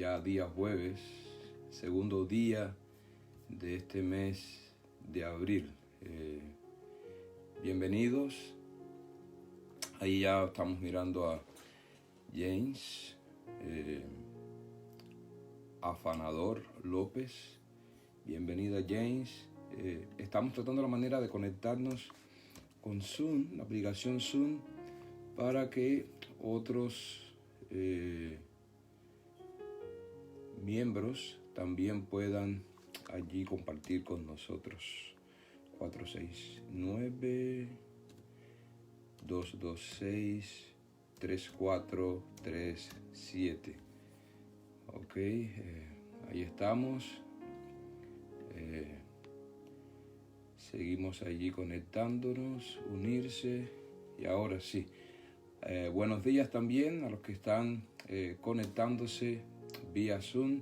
ya día jueves, segundo día de este mes de abril. Bienvenidos. Ahí ya estamos mirando a James, Afanador López. Bienvenida, James. Estamos tratando la manera de conectarnos con Zoom, la aplicación Zoom, para que otros miembros también puedan allí compartir con nosotros. 469-226-3437. Ok, ahí estamos. Seguimos allí conectándonos, unirse. Y ahora sí, buenos días también a los que están conectándose vía Zoom.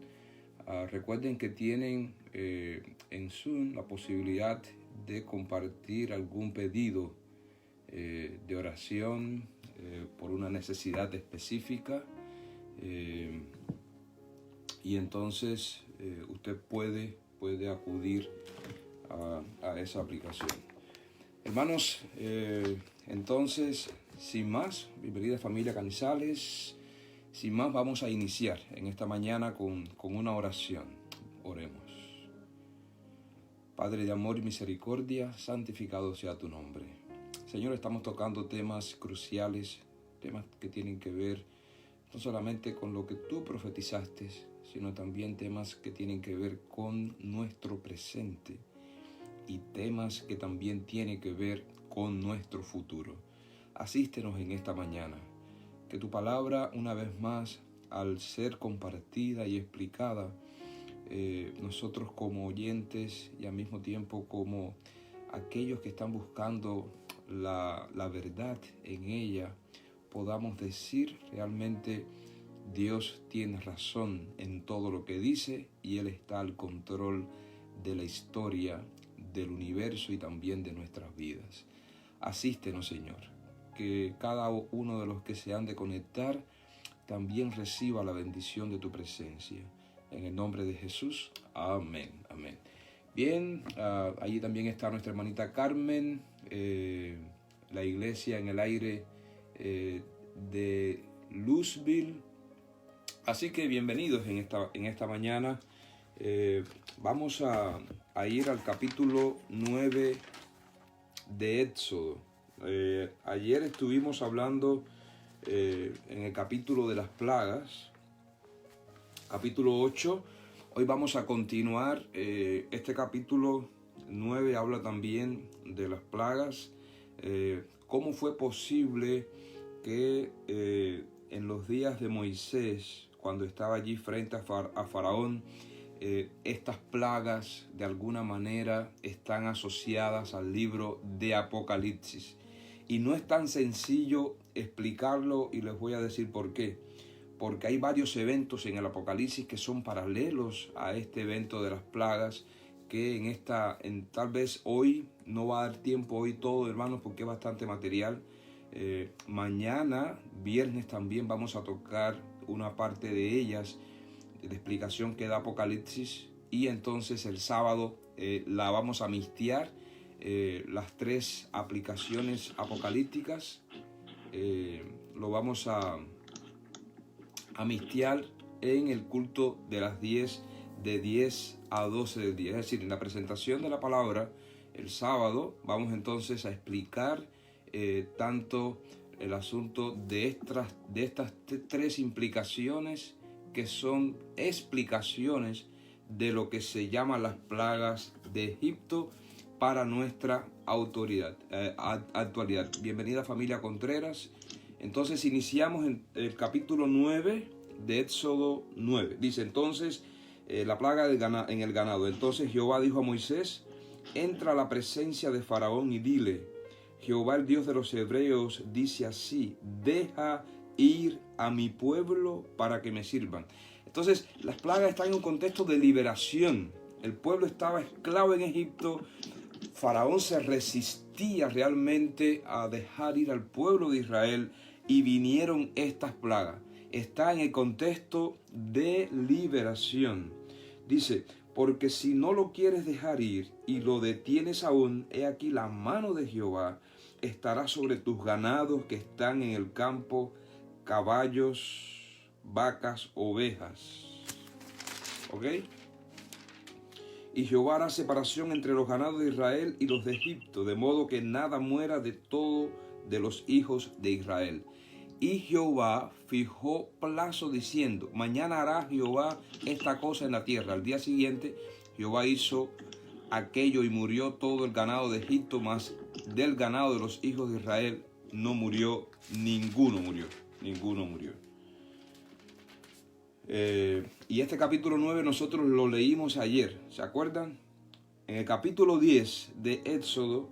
Recuerden que tienen en Zoom la posibilidad de compartir algún pedido de oración por una necesidad específica, y entonces usted puede acudir a esa aplicación. Hermanos, entonces, sin más, bienvenida familia Canizales. Sin más, vamos a iniciar en esta mañana con una oración. Oremos. Padre de amor y misericordia, santificado sea tu nombre. Señor, estamos tocando temas cruciales, temas que tienen que ver no solamente con lo que tú profetizaste, sino también temas que tienen que ver con nuestro presente y temas que también tienen que ver con nuestro futuro. Asístenos en esta mañana. Que tu palabra, una vez más, al ser compartida y explicada, nosotros como oyentes y al mismo tiempo como aquellos que están buscando la verdad en ella, podamos decir realmente: Dios tiene razón en todo lo que dice y Él está al control de la historia, del universo y también de nuestras vidas. Asístenos, Señor, que cada uno de los que se han de conectar también reciba la bendición de tu presencia. En el nombre de Jesús, amén, amén. Bien, allí también está nuestra hermanita Carmen, la iglesia en el aire de Louisville. Así que bienvenidos en esta mañana. Vamos a ir al capítulo 9 de Éxodo. Ayer estuvimos hablando en el capítulo de las plagas, capítulo 8. Hoy vamos a continuar. Este capítulo 9 habla también de las plagas. ¿Cómo fue posible que en los días de Moisés, cuando estaba allí frente a Faraón, estas plagas de alguna manera están asociadas al libro de Apocalipsis? Y no es tan sencillo explicarlo, y les voy a decir por qué. Porque hay varios eventos en el Apocalipsis que son paralelos a este evento de las plagas, que tal vez hoy no va a dar tiempo, hoy todo, hermanos, porque es bastante material. Mañana, viernes, también vamos a tocar una parte de ellas, de explicación que da Apocalipsis, y entonces el sábado la vamos a mixtear, las tres aplicaciones apocalípticas, lo vamos a mixtear en el culto de las 10, de 10 a 12 del día. Es decir, en la presentación de la palabra el sábado vamos entonces a explicar tanto el asunto de estas tres implicaciones, que son explicaciones de lo que se llama las plagas de Egipto para nuestra actualidad. Bienvenida familia Contreras. Entonces iniciamos en el capítulo 9 de Éxodo 9. Dice entonces la plaga en el ganado. Entonces Jehová dijo a Moisés: entra a la presencia de Faraón y dile: Jehová, el Dios de los hebreos, dice así: deja ir a mi pueblo para que me sirvan. Entonces las plagas están en un contexto de liberación. El pueblo estaba esclavo en Egipto. Faraón se resistía realmente a dejar ir al pueblo de Israel, y vinieron estas plagas. está en el contexto de liberación. Dice, porque si no lo quieres dejar ir y lo detienes aún, he aquí la mano de Jehová estará sobre tus ganados que están en el campo, caballos, vacas, ovejas. ¿Ok? Y Jehová hará separación entre los ganados de Israel y los de Egipto, de modo que nada muera de todo de los hijos de Israel. Y Jehová fijó plazo diciendo, mañana hará Jehová esta cosa en la tierra. Al día siguiente Jehová hizo aquello y murió todo el ganado de Egipto, mas del ganado de los hijos de Israel no murió, ninguno murió. Y este capítulo 9 nosotros lo leímos ayer, ¿se acuerdan? En el capítulo 10 de Éxodo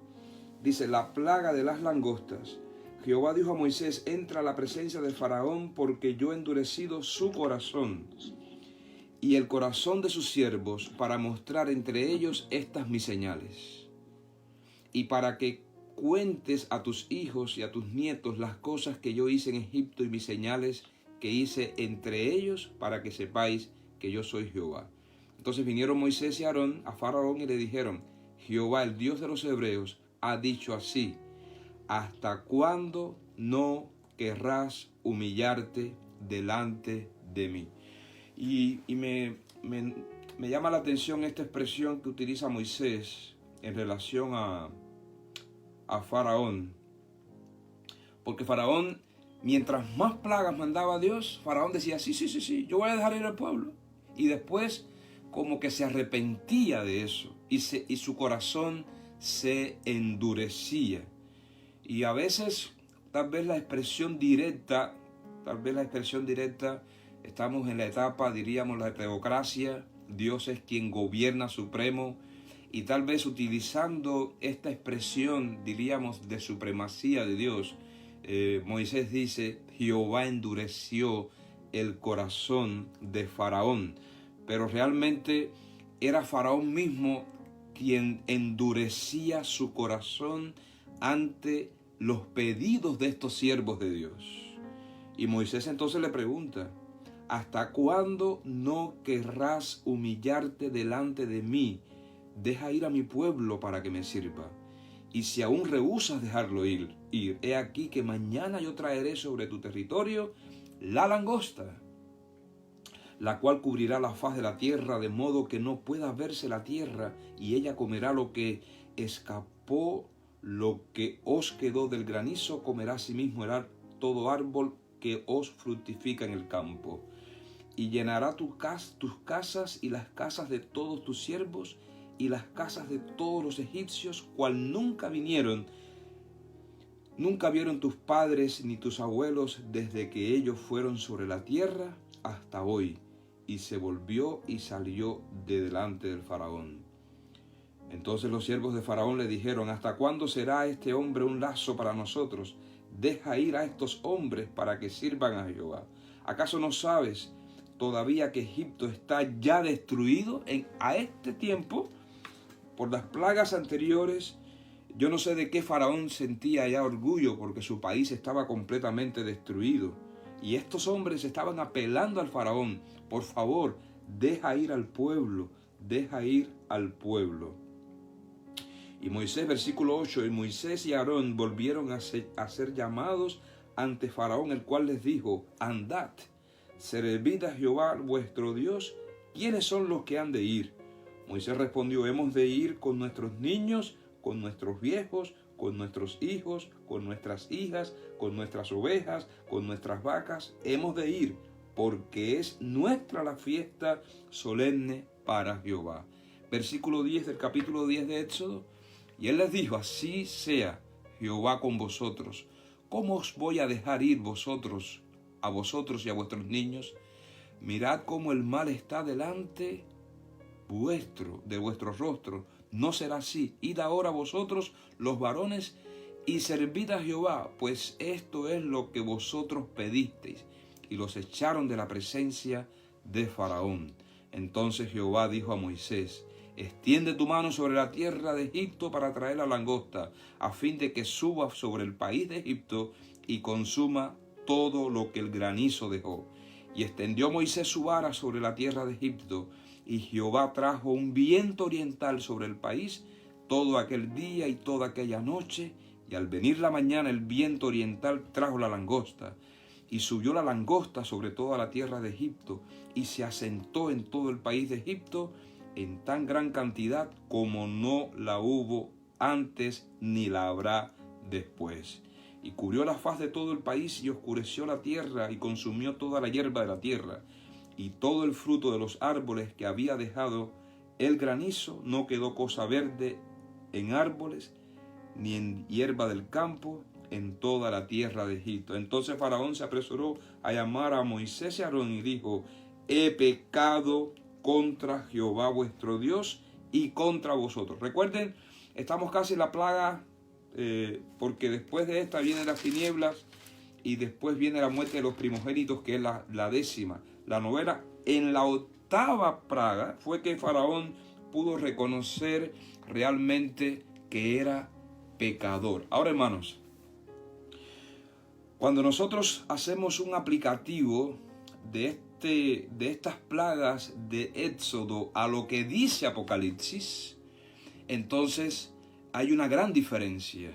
dice, la plaga de las langostas. Jehová dijo a Moisés, entra a la presencia de Faraón porque yo he endurecido su corazón y el corazón de sus siervos para mostrar entre ellos estas mis señales y para que cuentes a tus hijos y a tus nietos las cosas que yo hice en Egipto y mis señales que hice entre ellos para que sepáis que yo soy Jehová. Entonces vinieron Moisés y Aarón a Faraón y le dijeron, Jehová, el Dios de los hebreos, ha dicho así, ¿hasta cuándo no querrás humillarte delante de mí? Y me llama la atención esta expresión que utiliza Moisés en relación a Faraón. Porque Faraón, mientras más plagas mandaba Dios, Faraón decía, sí, yo voy a dejar ir al pueblo. Y después como que se arrepentía de eso y su corazón se endurecía. Y a veces tal vez la expresión directa, estamos en la etapa, diríamos, la teocracia, Dios es quien gobierna supremo, y tal vez utilizando esta expresión, diríamos, de supremacía de Dios, Moisés dice, Jehová endureció el corazón de Faraón, pero realmente era Faraón mismo quien endurecía su corazón ante los pedidos de estos siervos de Dios. Y Moisés entonces le pregunta, ¿hasta cuándo no querrás humillarte delante de mí? Deja ir a mi pueblo para que me sirva. Y si aún rehusas dejarlo ir, he aquí que mañana yo traeré sobre tu territorio la langosta, la cual cubrirá la faz de la tierra, de modo que no pueda verse la tierra, y ella comerá lo que escapó, lo que os quedó del granizo, comerá asimismo todo árbol que os fructifica en el campo. Y llenará tus casas y las casas de todos tus siervos, y las casas de todos los egipcios, cual nunca vieron tus padres ni tus abuelos desde que ellos fueron sobre la tierra hasta hoy. Y se volvió y salió de delante del Faraón. Entonces los siervos de Faraón le dijeron, ¿hasta cuándo será este hombre un lazo para nosotros? Deja ir a estos hombres para que sirvan a Jehová. ¿Acaso no sabes todavía que Egipto está ya destruido a este tiempo por las plagas anteriores? Yo no sé de qué Faraón sentía ya orgullo porque su país estaba completamente destruido. Y estos hombres estaban apelando al Faraón, por favor, deja ir al pueblo, deja ir al pueblo. Y Moisés, versículo 8, y Moisés y Aarón volvieron a ser llamados ante Faraón, el cual les dijo, andad, servid a Jehová vuestro Dios, ¿quiénes son los que han de ir? Moisés respondió, hemos de ir con nuestros niños, con nuestros viejos, con nuestros hijos, con nuestras hijas, con nuestras ovejas, con nuestras vacas, hemos de ir, porque es nuestra la fiesta solemne para Jehová. Versículo 10 del capítulo 10 de Éxodo, y él les dijo, así sea Jehová con vosotros. ¿Cómo os voy a dejar ir a vosotros y a vuestros niños? Mirad cómo el mal está delante de vuestro rostro. No será así. Id ahora vosotros, los varones, y servid a Jehová, pues esto es lo que vosotros pedisteis. Y los echaron de la presencia de Faraón. Entonces Jehová dijo a Moisés, extiende tu mano sobre la tierra de Egipto para traer la langosta, a fin de que suba sobre el país de Egipto y consuma todo lo que el granizo dejó. Y extendió Moisés su vara sobre la tierra de Egipto, y Jehová trajo un viento oriental sobre el país todo aquel día y toda aquella noche, y al venir la mañana el viento oriental trajo la langosta, y subió la langosta sobre toda la tierra de Egipto, y se asentó en todo el país de Egipto en tan gran cantidad como no la hubo antes ni la habrá después. Y cubrió la faz de todo el país y oscureció la tierra y consumió toda la hierba de la tierra. Y todo el fruto de los árboles que había dejado el granizo, no quedó cosa verde en árboles ni en hierba del campo en toda la tierra de Egipto. Entonces Faraón se apresuró a llamar a Moisés y a Aarón y dijo: he pecado contra Jehová vuestro Dios y contra vosotros. Recuerden, estamos casi en la plaga, porque después de esta vienen las tinieblas y después viene la muerte de los primogénitos, que es la 10ª. La novena. En la 8ª plaga fue que Faraón pudo reconocer realmente que era pecador. Ahora, hermanos, cuando nosotros hacemos un aplicativo de estas plagas de Éxodo a lo que dice Apocalipsis, entonces hay una gran diferencia.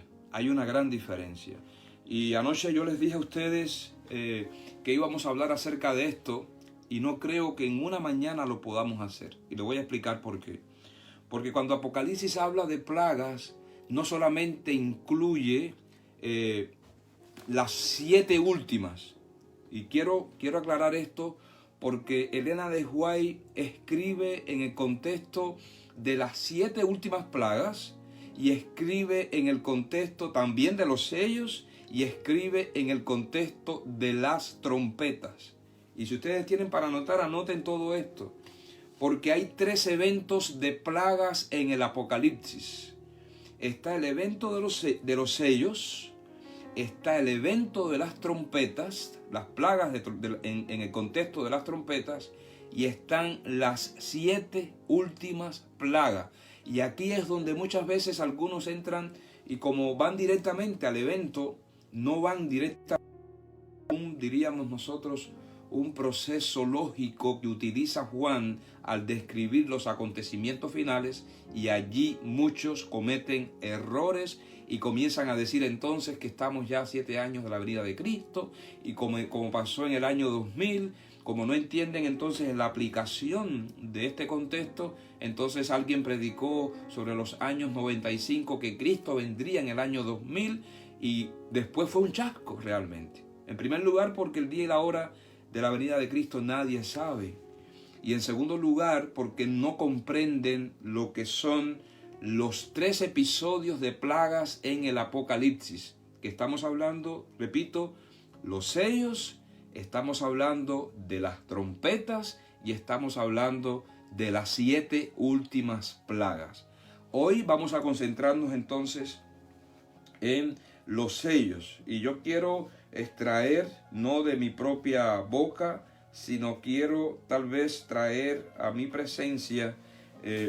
Y anoche yo les dije a ustedes que íbamos a hablar acerca de esto, y no creo que en una mañana lo podamos hacer. Y le voy a explicar por qué. Porque cuando Apocalipsis habla de plagas, no solamente incluye las 7 últimas. Y quiero aclarar esto porque Elena de White escribe en el contexto de las 7 últimas plagas, y escribe en el contexto también de los sellos, y escribe en el contexto de las trompetas. Y si ustedes tienen para anotar, anoten todo esto, porque hay 3 eventos de plagas en el Apocalipsis. Está el evento de los sellos, está el evento de las trompetas, las plagas en el contexto de las trompetas, y están las 7 últimas plagas. Y aquí es donde muchas veces algunos entran y como van directamente al evento, no van directamente a diríamos nosotros, un proceso lógico que utiliza Juan al describir los acontecimientos finales, y allí muchos cometen errores y comienzan a decir entonces que estamos ya a 7 años de la venida de Cristo, y como pasó en el año 2000, como no entienden entonces la aplicación de este contexto, entonces alguien predicó sobre los años 95 que Cristo vendría en el año 2000, y después fue un chasco realmente. En primer lugar, porque el día y la hora de la venida de Cristo nadie sabe. Y en segundo lugar, porque no comprenden lo que son los 3 episodios de plagas en el Apocalipsis. Que estamos hablando, repito, los sellos, estamos hablando de las trompetas y estamos hablando de las 7 últimas plagas. Hoy vamos a concentrarnos entonces en los sellos. Y yo quiero extraer, no de mi propia boca, sino quiero tal vez traer a mi presencia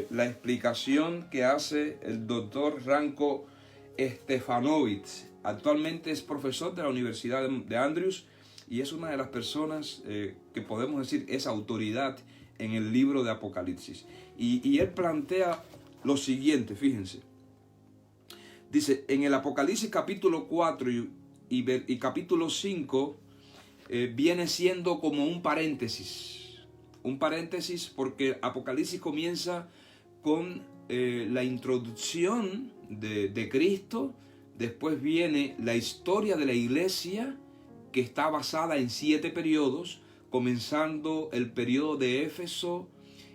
la explicación que hace el doctor Ranko Stefanovic. Actualmente es profesor de la Universidad de Andrews y es una de las personas que podemos decir es autoridad en el libro de Apocalipsis. Y él plantea lo siguiente, fíjense. Dice, en el Apocalipsis capítulo 4 y capítulo 5 viene siendo como un paréntesis. Un paréntesis porque Apocalipsis comienza con la introducción de Cristo. Después viene la historia de la iglesia, que está basada en 7 periodos, comenzando el periodo de Éfeso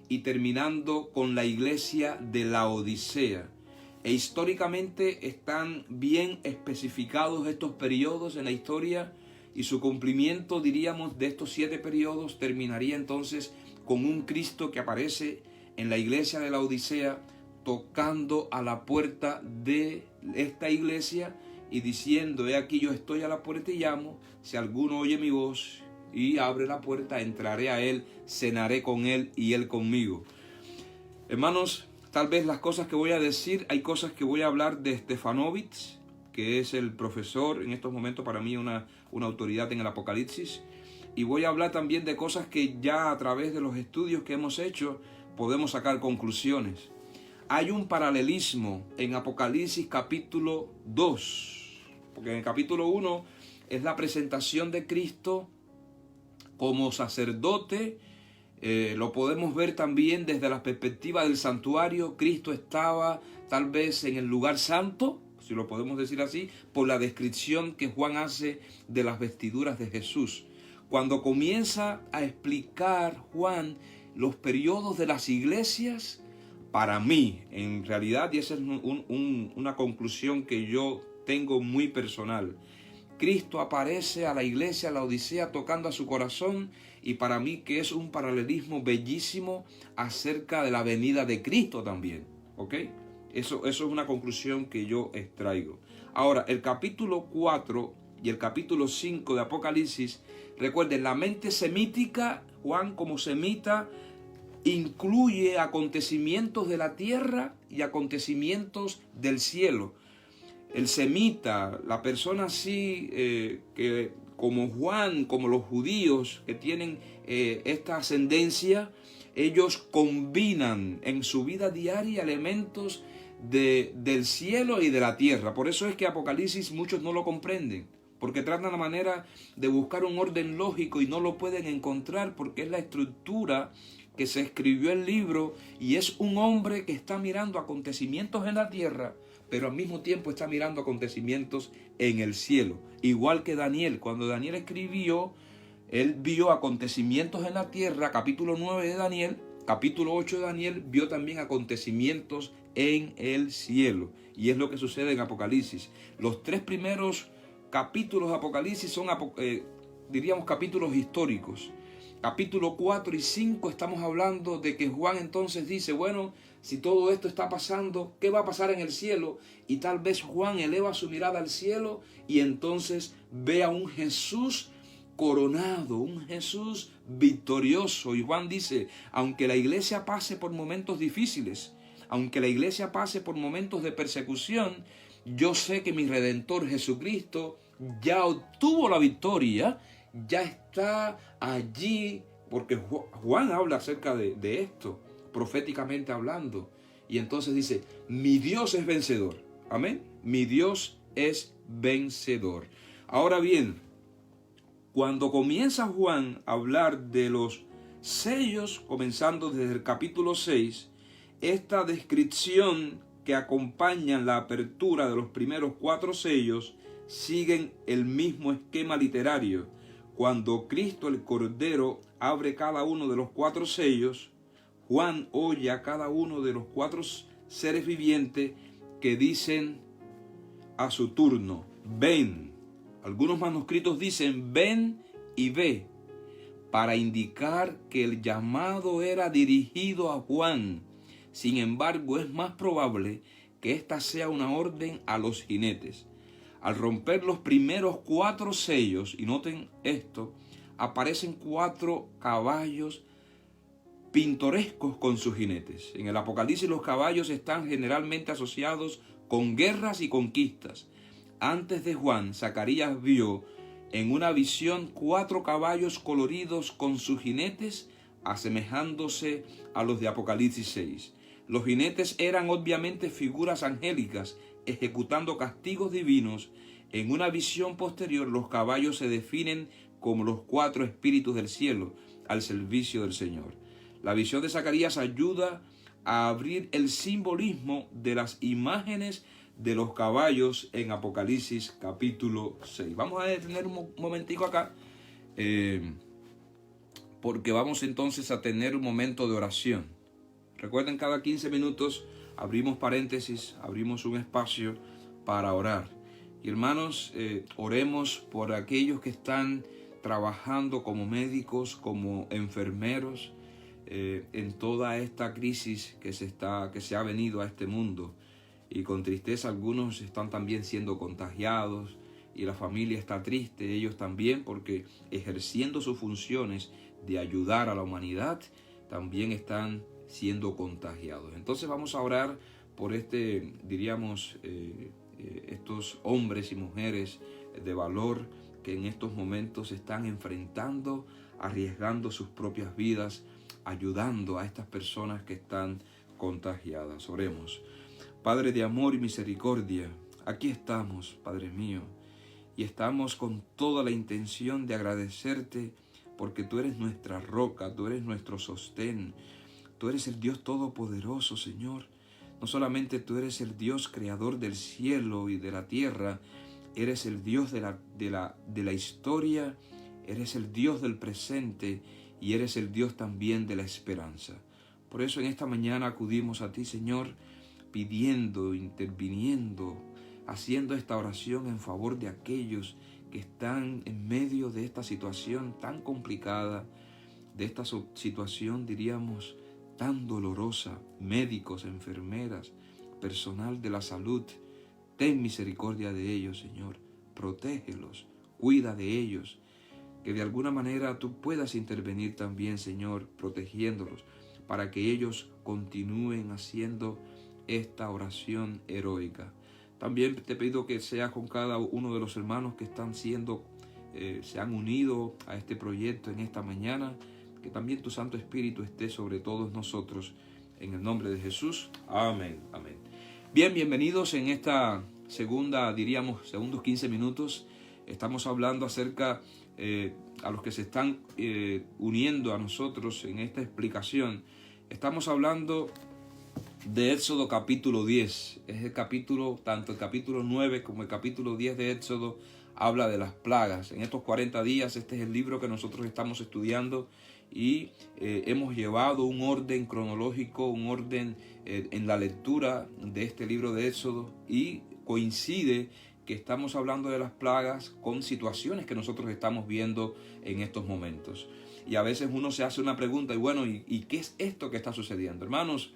y terminando con la iglesia de Laodicea. E históricamente están bien especificados estos periodos en la historia, y su cumplimiento, diríamos, de estos 7 periodos terminaría entonces con un Cristo que aparece en la iglesia de Laodicea, tocando a la puerta de esta iglesia y diciendo: he aquí yo estoy a la puerta y llamo, si alguno oye mi voz y abre la puerta, entraré a él, cenaré con él y él conmigo. Hermanos, tal vez las cosas que voy a decir, hay cosas que voy a hablar de Stefanovic, que es el profesor en estos momentos para mí, una autoridad en el Apocalipsis. Y voy a hablar también de cosas que ya a través de los estudios que hemos hecho podemos sacar conclusiones. Hay un paralelismo en Apocalipsis capítulo 2, porque en el capítulo 1 es la presentación de Cristo como sacerdote. Lo podemos ver también desde la perspectiva del santuario. Cristo estaba tal vez en el lugar santo, si lo podemos decir así, por la descripción que Juan hace de las vestiduras de Jesús. Cuando comienza a explicar Juan los periodos de las iglesias, para mí, en realidad, y esa es una conclusión que yo tengo muy personal, Cristo aparece a la iglesia, a la Odisea, tocando a su corazón, y para mí que es un paralelismo bellísimo acerca de la venida de Cristo también, ¿ok? Eso es una conclusión que yo extraigo. Ahora, el capítulo 4 y el capítulo 5 de Apocalipsis, recuerden, la mente semítica, Juan como semita, incluye acontecimientos de la tierra y acontecimientos del cielo. El semita, la persona así que como Juan, como los judíos que tienen esta ascendencia, ellos combinan en su vida diaria elementos del cielo y de la tierra. Por eso es que Apocalipsis muchos no lo comprenden, porque tratan la manera de buscar un orden lógico y no lo pueden encontrar, porque es la estructura que se escribió el libro y es un hombre que está mirando acontecimientos en la tierra, pero al mismo tiempo está mirando acontecimientos en el cielo. Igual que Daniel, cuando Daniel escribió, él vio acontecimientos en la tierra, capítulo 9 de Daniel, capítulo 8 de Daniel, vio también acontecimientos en el cielo. Y es lo que sucede en Apocalipsis. Los 3 primeros capítulos de Apocalipsis son, diríamos, capítulos históricos. Capítulo 4 y 5 estamos hablando de que Juan entonces dice, bueno, si todo esto está pasando, ¿qué va a pasar en el cielo? Y tal vez Juan eleva su mirada al cielo y entonces ve a un Jesús coronado, un Jesús victorioso. Y Juan dice, aunque la iglesia pase por momentos difíciles, aunque la iglesia pase por momentos de persecución, yo sé que mi Redentor Jesucristo ya obtuvo la victoria, ya está allí, porque Juan habla acerca de esto, proféticamente hablando. Y entonces dice, mi Dios es vencedor. Amén. Mi Dios es vencedor. Ahora bien, cuando comienza Juan a hablar de los sellos, comenzando desde el capítulo 6, esta descripción que acompaña la apertura de los primeros 4 sellos siguen el mismo esquema literario. Cuando Cristo el Cordero abre cada uno de los 4 sellos, Juan oye a cada uno de los 4 seres vivientes que dicen a su turno, ven. Algunos manuscritos dicen ven y ve, para indicar que el llamado era dirigido a Juan. Sin embargo, es más probable que esta sea una orden a los jinetes. Al romper los primeros 4 sellos, y noten esto, aparecen 4 caballos pintorescos con sus jinetes. En el Apocalipsis los caballos están generalmente asociados con guerras y conquistas. Antes de Juan, Zacarías vio en una visión 4 caballos coloridos con sus jinetes, asemejándose a los de Apocalipsis 6. Los jinetes eran obviamente figuras angélicas, ejecutando castigos divinos. En una visión posterior, los caballos se definen como los 4 espíritus del cielo al servicio del Señor. La visión de Zacarías ayuda a abrir el simbolismo de las imágenes de los caballos en Apocalipsis capítulo 6. Vamos a detener un momentico acá, porque vamos entonces a tener un momento de oración. Recuerden, cada 15 minutos abrimos paréntesis, abrimos un espacio para orar. Y hermanos, oremos por aquellos que están trabajando como médicos, como enfermeros, en toda esta crisis que se ha venido a este mundo. Y con tristeza algunos están también siendo contagiados y la familia está triste, ellos también, porque ejerciendo sus funciones de ayudar a la humanidad, también están siendo contagiados. Entonces vamos a orar por diríamos, estos hombres y mujeres de valor que en estos momentos están enfrentando, arriesgando sus propias vidas, ayudando a estas personas que están contagiadas. Oremos. Padre de amor y misericordia, aquí estamos, Padre mío, y estamos con toda la intención de agradecerte porque tú eres nuestra roca, tú eres nuestro sostén, tú eres el Dios todopoderoso, Señor. No solamente tú eres el Dios creador del cielo y de la tierra, eres el Dios de la historia, eres el Dios del presente y eres el Dios también de la esperanza. Por eso en esta mañana acudimos a ti, Señor, pidiendo, interviniendo, haciendo esta oración en favor de aquellos que están en medio de esta situación tan complicada, de esta situación, diríamos, tan dolorosa, médicos, enfermeras, personal de la salud. Ten misericordia de ellos, Señor, protégelos, cuida de ellos, que de alguna manera tú puedas intervenir también, Señor, protegiéndolos, para que ellos continúen haciendo esta oración heroica. También te pido que seas con cada uno de los hermanos que están se han unido a este proyecto en esta mañana, que también tu Santo Espíritu esté sobre todos nosotros, en el nombre de Jesús. Amén, amén. Bien, bienvenidos en esta segundos 15 minutos. Estamos hablando acerca, a los que se están uniendo a nosotros en esta explicación, estamos hablando de Éxodo capítulo 10. Es el capítulo, tanto el capítulo 9 como el capítulo 10 de Éxodo habla de las plagas. En estos 40 días este es el libro que nosotros estamos estudiando y hemos llevado un orden cronológico, un orden en la lectura de este libro de Éxodo, y coincide que estamos hablando de las plagas con situaciones que nosotros estamos viendo en estos momentos. Y a veces uno se hace una pregunta, y bueno, ¿y qué es esto que está sucediendo? Hermanos,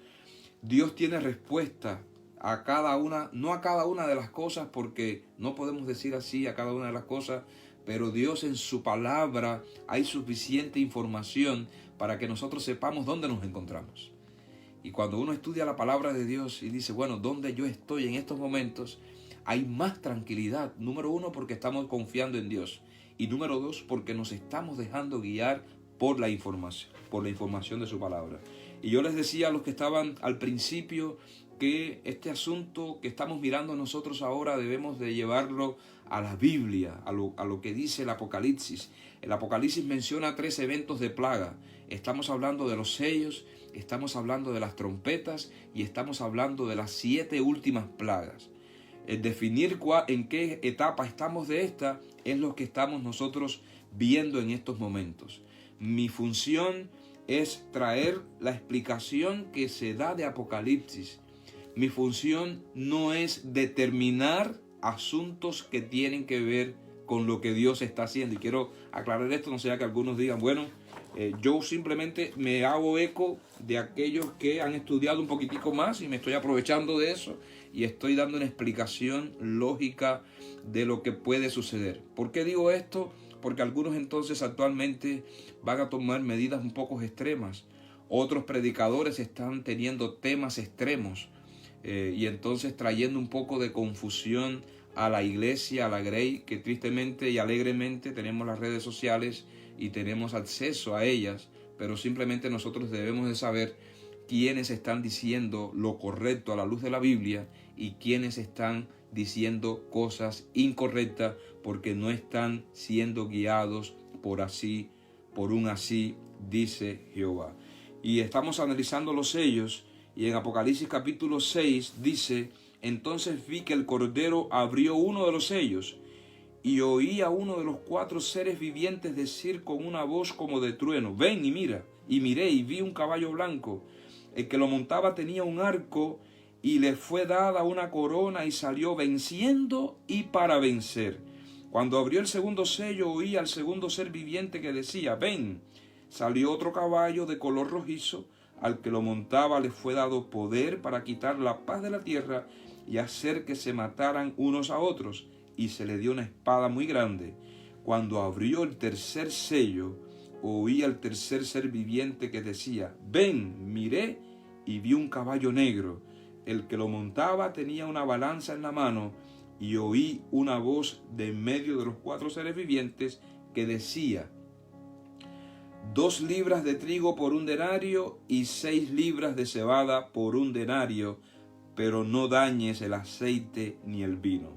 Dios tiene respuesta a cada una, no a cada una de las cosas, porque no podemos decir así a cada una de las cosas, pero Dios en su palabra hay suficiente información para que nosotros sepamos dónde nos encontramos. Y cuando uno estudia la palabra de Dios y dice, bueno, ¿dónde yo estoy en estos momentos? Hay más tranquilidad. Número uno, porque estamos confiando en Dios. Y número dos, porque nos estamos dejando guiar por la información de su palabra. Y yo les decía a los que estaban al principio que este asunto que estamos mirando nosotros ahora debemos de llevarlo a la Biblia, a lo que dice el Apocalipsis. El Apocalipsis menciona 3 eventos de plaga. Estamos hablando de los sellos, estamos hablando de las trompetas y estamos hablando de las 7 últimas plagas. El definir en qué etapa estamos de esta es lo que estamos nosotros viendo en estos momentos. Mi función es traer la explicación que se da de Apocalipsis. Mi función no es determinar asuntos que tienen que ver con lo que Dios está haciendo. Y quiero aclarar esto, no sea que algunos digan, bueno, yo simplemente me hago eco de aquellos que han estudiado un poquitico más y me estoy aprovechando de eso y estoy dando una explicación lógica de lo que puede suceder. ¿Por qué digo esto? Porque algunos entonces actualmente van a tomar medidas un poco extremas. Otros predicadores están teniendo temas extremos y entonces trayendo un poco de confusión a la iglesia, a la Grey, que tristemente y alegremente tenemos las redes sociales y tenemos acceso a ellas, pero simplemente nosotros debemos de saber quiénes están diciendo lo correcto a la luz de la Biblia y quiénes están diciendo cosas incorrectas porque no están siendo guiados por un así dice Jehová. Y estamos analizando los sellos y en Apocalipsis capítulo 6 dice: entonces vi que el Cordero abrió uno de los sellos y oí a uno de los 4 seres vivientes decir con una voz como de trueno: ven y mira. Y miré y vi un caballo blanco. El que lo montaba tenía un arco y le fue dada una corona y salió venciendo y para vencer. Cuando abrió el segundo sello oí al segundo ser viviente que decía: ven. Salió otro caballo de color rojizo. Al que lo montaba le fue dado poder para quitar la paz de la tierra y hacer que se mataran unos a otros. Y se le dio una espada muy grande. Cuando abrió el tercer sello, oí al tercer ser viviente que decía: ven, miré y vi un caballo negro. El que lo montaba tenía una balanza en la mano y oí una voz de en medio de los 4 seres vivientes que decía: 2 libras de trigo por 1 denario y 6 libras de cebada por 1 denario, pero no dañes el aceite ni el vino.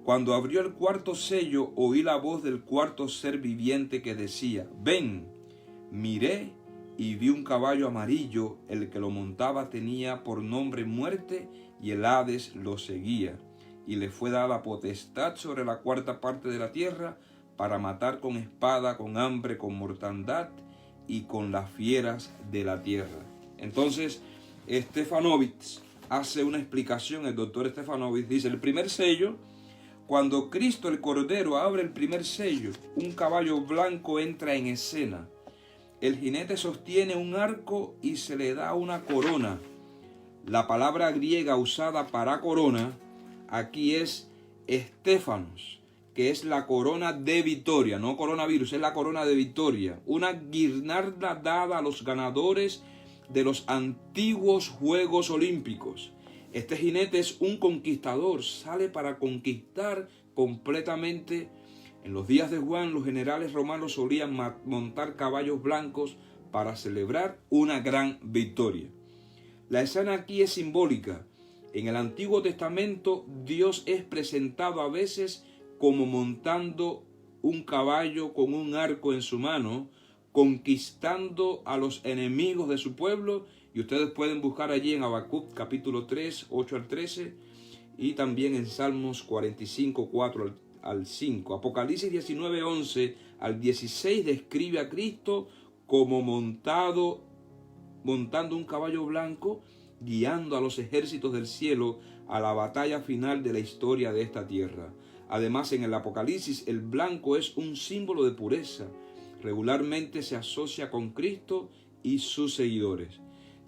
Cuando abrió el 4º sello, oí la voz del 4º ser viviente que decía: ven. Miré y vi un caballo amarillo, el que lo montaba tenía por nombre Muerte, y el Hades lo seguía, y le fue dada potestad sobre la 4ª parte de la tierra, para matar con espada, con hambre, con mortandad y con las fieras de la tierra. Entonces, Stefanovic hace una explicación, el doctor Stefanovic dice: el primer sello, cuando Cristo el Cordero abre el primer sello, un caballo blanco entra en escena. El jinete sostiene un arco y se le da una corona. La palabra griega usada para corona aquí es estéfanos, que es la corona de victoria, no coronavirus, es la corona de victoria. Una guirnalda dada a los ganadores de los antiguos Juegos Olímpicos. Este jinete es un conquistador, sale para conquistar completamente. En los días de Juan, los generales romanos solían montar caballos blancos para celebrar una gran victoria. La escena aquí es simbólica. En el Antiguo Testamento, Dios es presentado a veces como montando un caballo con un arco en su mano, conquistando a los enemigos de su pueblo. Y ustedes pueden buscar allí en Habacuc capítulo 3, 8 al 13, y también en Salmos 45, 4 al 5. Apocalipsis 19, 11 al 16 describe a Cristo como montando un caballo blanco, guiando a los ejércitos del cielo a la batalla final de la historia de esta tierra. Además, en el Apocalipsis, el blanco es un símbolo de pureza. Regularmente se asocia con Cristo y sus seguidores.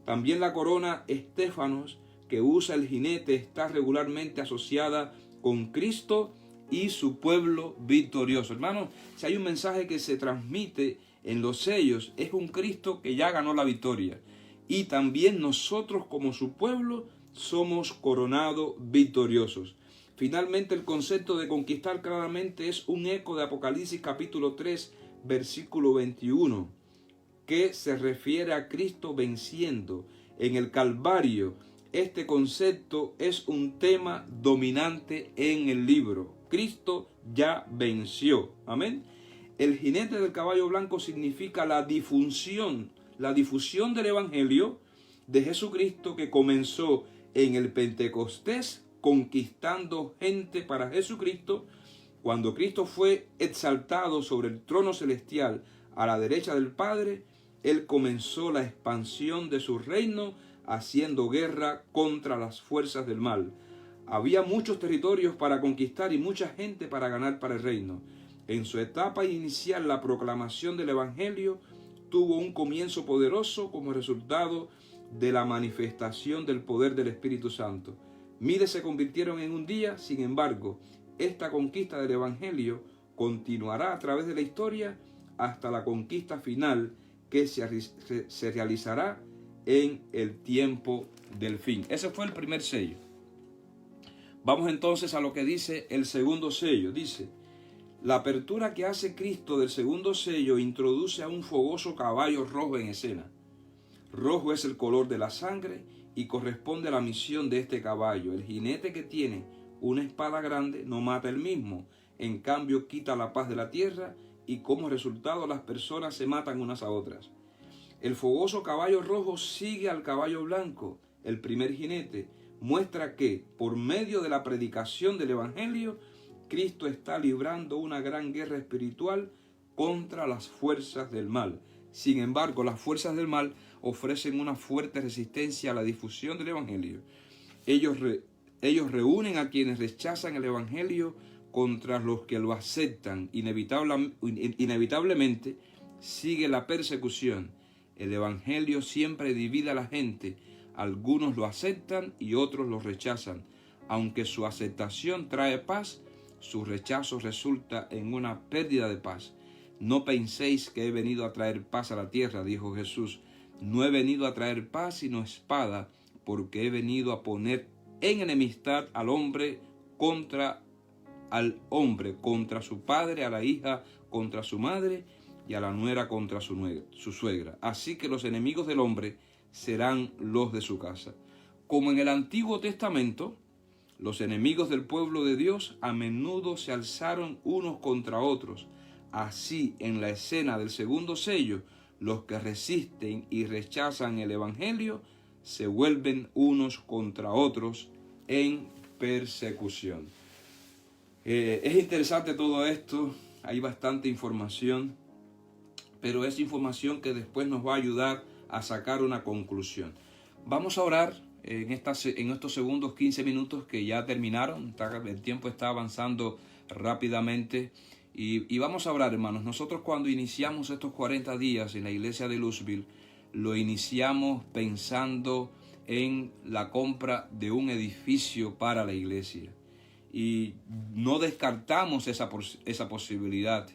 También la corona estéfanos que usa el jinete está regularmente asociada con Cristo y su pueblo victorioso. Hermanos, si hay un mensaje que se transmite en los sellos, es un Cristo que ya ganó la victoria. Y también nosotros como su pueblo somos coronados victoriosos. Finalmente, el concepto de conquistar claramente es un eco de Apocalipsis capítulo 3, versículo 21, que se refiere a Cristo venciendo en el Calvario. Este concepto es un tema dominante en el libro. Cristo ya venció. Amén. El jinete del caballo blanco significa la difusión del evangelio de Jesucristo, que comenzó en el Pentecostés conquistando gente para Jesucristo. Cuando Cristo fue exaltado sobre el trono celestial a la derecha del Padre, Él comenzó la expansión de su reino, haciendo guerra contra las fuerzas del mal. Había muchos territorios para conquistar y mucha gente para ganar para el reino. En su etapa inicial, la proclamación del evangelio tuvo un comienzo poderoso como resultado de la manifestación del poder del Espíritu Santo. Miles se convirtieron en un día. Sin embargo, esta conquista del evangelio continuará a través de la historia hasta la conquista final que se realizará en el tiempo del fin. Ese fue el primer sello. Vamos entonces a lo que dice el segundo sello. Dice: la apertura que hace Cristo del segundo sello introduce a un fogoso caballo rojo en escena. Rojo es el color de la sangre y corresponde a la misión de este caballo. El jinete, que tiene una espada grande, no mata él mismo, en cambio quita la paz de la tierra, y como resultado las personas se matan unas a otras. El fogoso caballo rojo sigue al caballo blanco. El primer jinete muestra que, por medio de la predicación del evangelio, Cristo está librando una gran guerra espiritual contra las fuerzas del mal. Sin embargo, las fuerzas del mal ofrecen una fuerte resistencia a la difusión del evangelio. Ellos reúnen a quienes rechazan el evangelio contra los que lo aceptan. Inevitablemente sigue la persecución. El evangelio siempre divide a la gente. Algunos lo aceptan y otros lo rechazan. Aunque su aceptación trae paz, su rechazo resulta en una pérdida de paz. No penséis que he venido a traer paz a la tierra, dijo Jesús. No he venido a traer paz sino espada, porque he venido a poner en enemistad al hombre contra al hombre, contra su padre, a la hija contra su madre y a la nuera contra su suegra. Así que los enemigos del hombre serán los de su casa. Como en el Antiguo Testamento, los enemigos del pueblo de Dios a menudo se alzaron unos contra otros. Así, en la escena del segundo sello, los que resisten y rechazan el evangelio se vuelven unos contra otros en persecución. Es interesante todo esto, hay bastante información, pero es información que después nos va a ayudar a sacar una conclusión. Vamos a orar en estos segundos 15 minutos que ya terminaron. El tiempo está avanzando rápidamente y vamos a orar, hermanos. Nosotros cuando iniciamos estos 40 días en la iglesia de Louisville, lo iniciamos pensando en la compra de un edificio para la iglesia y no descartamos esa posibilidad.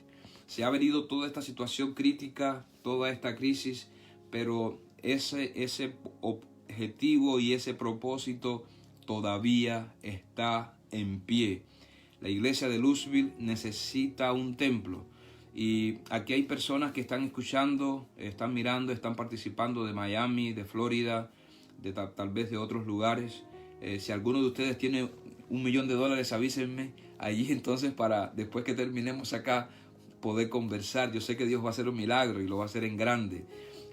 Se ha venido toda esta situación crítica, toda esta crisis, pero ese objetivo y ese propósito todavía está en pie. La iglesia de Louisville necesita un templo y aquí hay personas que están escuchando, están mirando, están participando de Miami, de Florida, de tal vez de otros lugares. Si alguno de ustedes tiene $1 millón, avísenme allí entonces para después que terminemos acá poder conversar. Yo sé que Dios va a hacer un milagro y lo va a hacer en grande.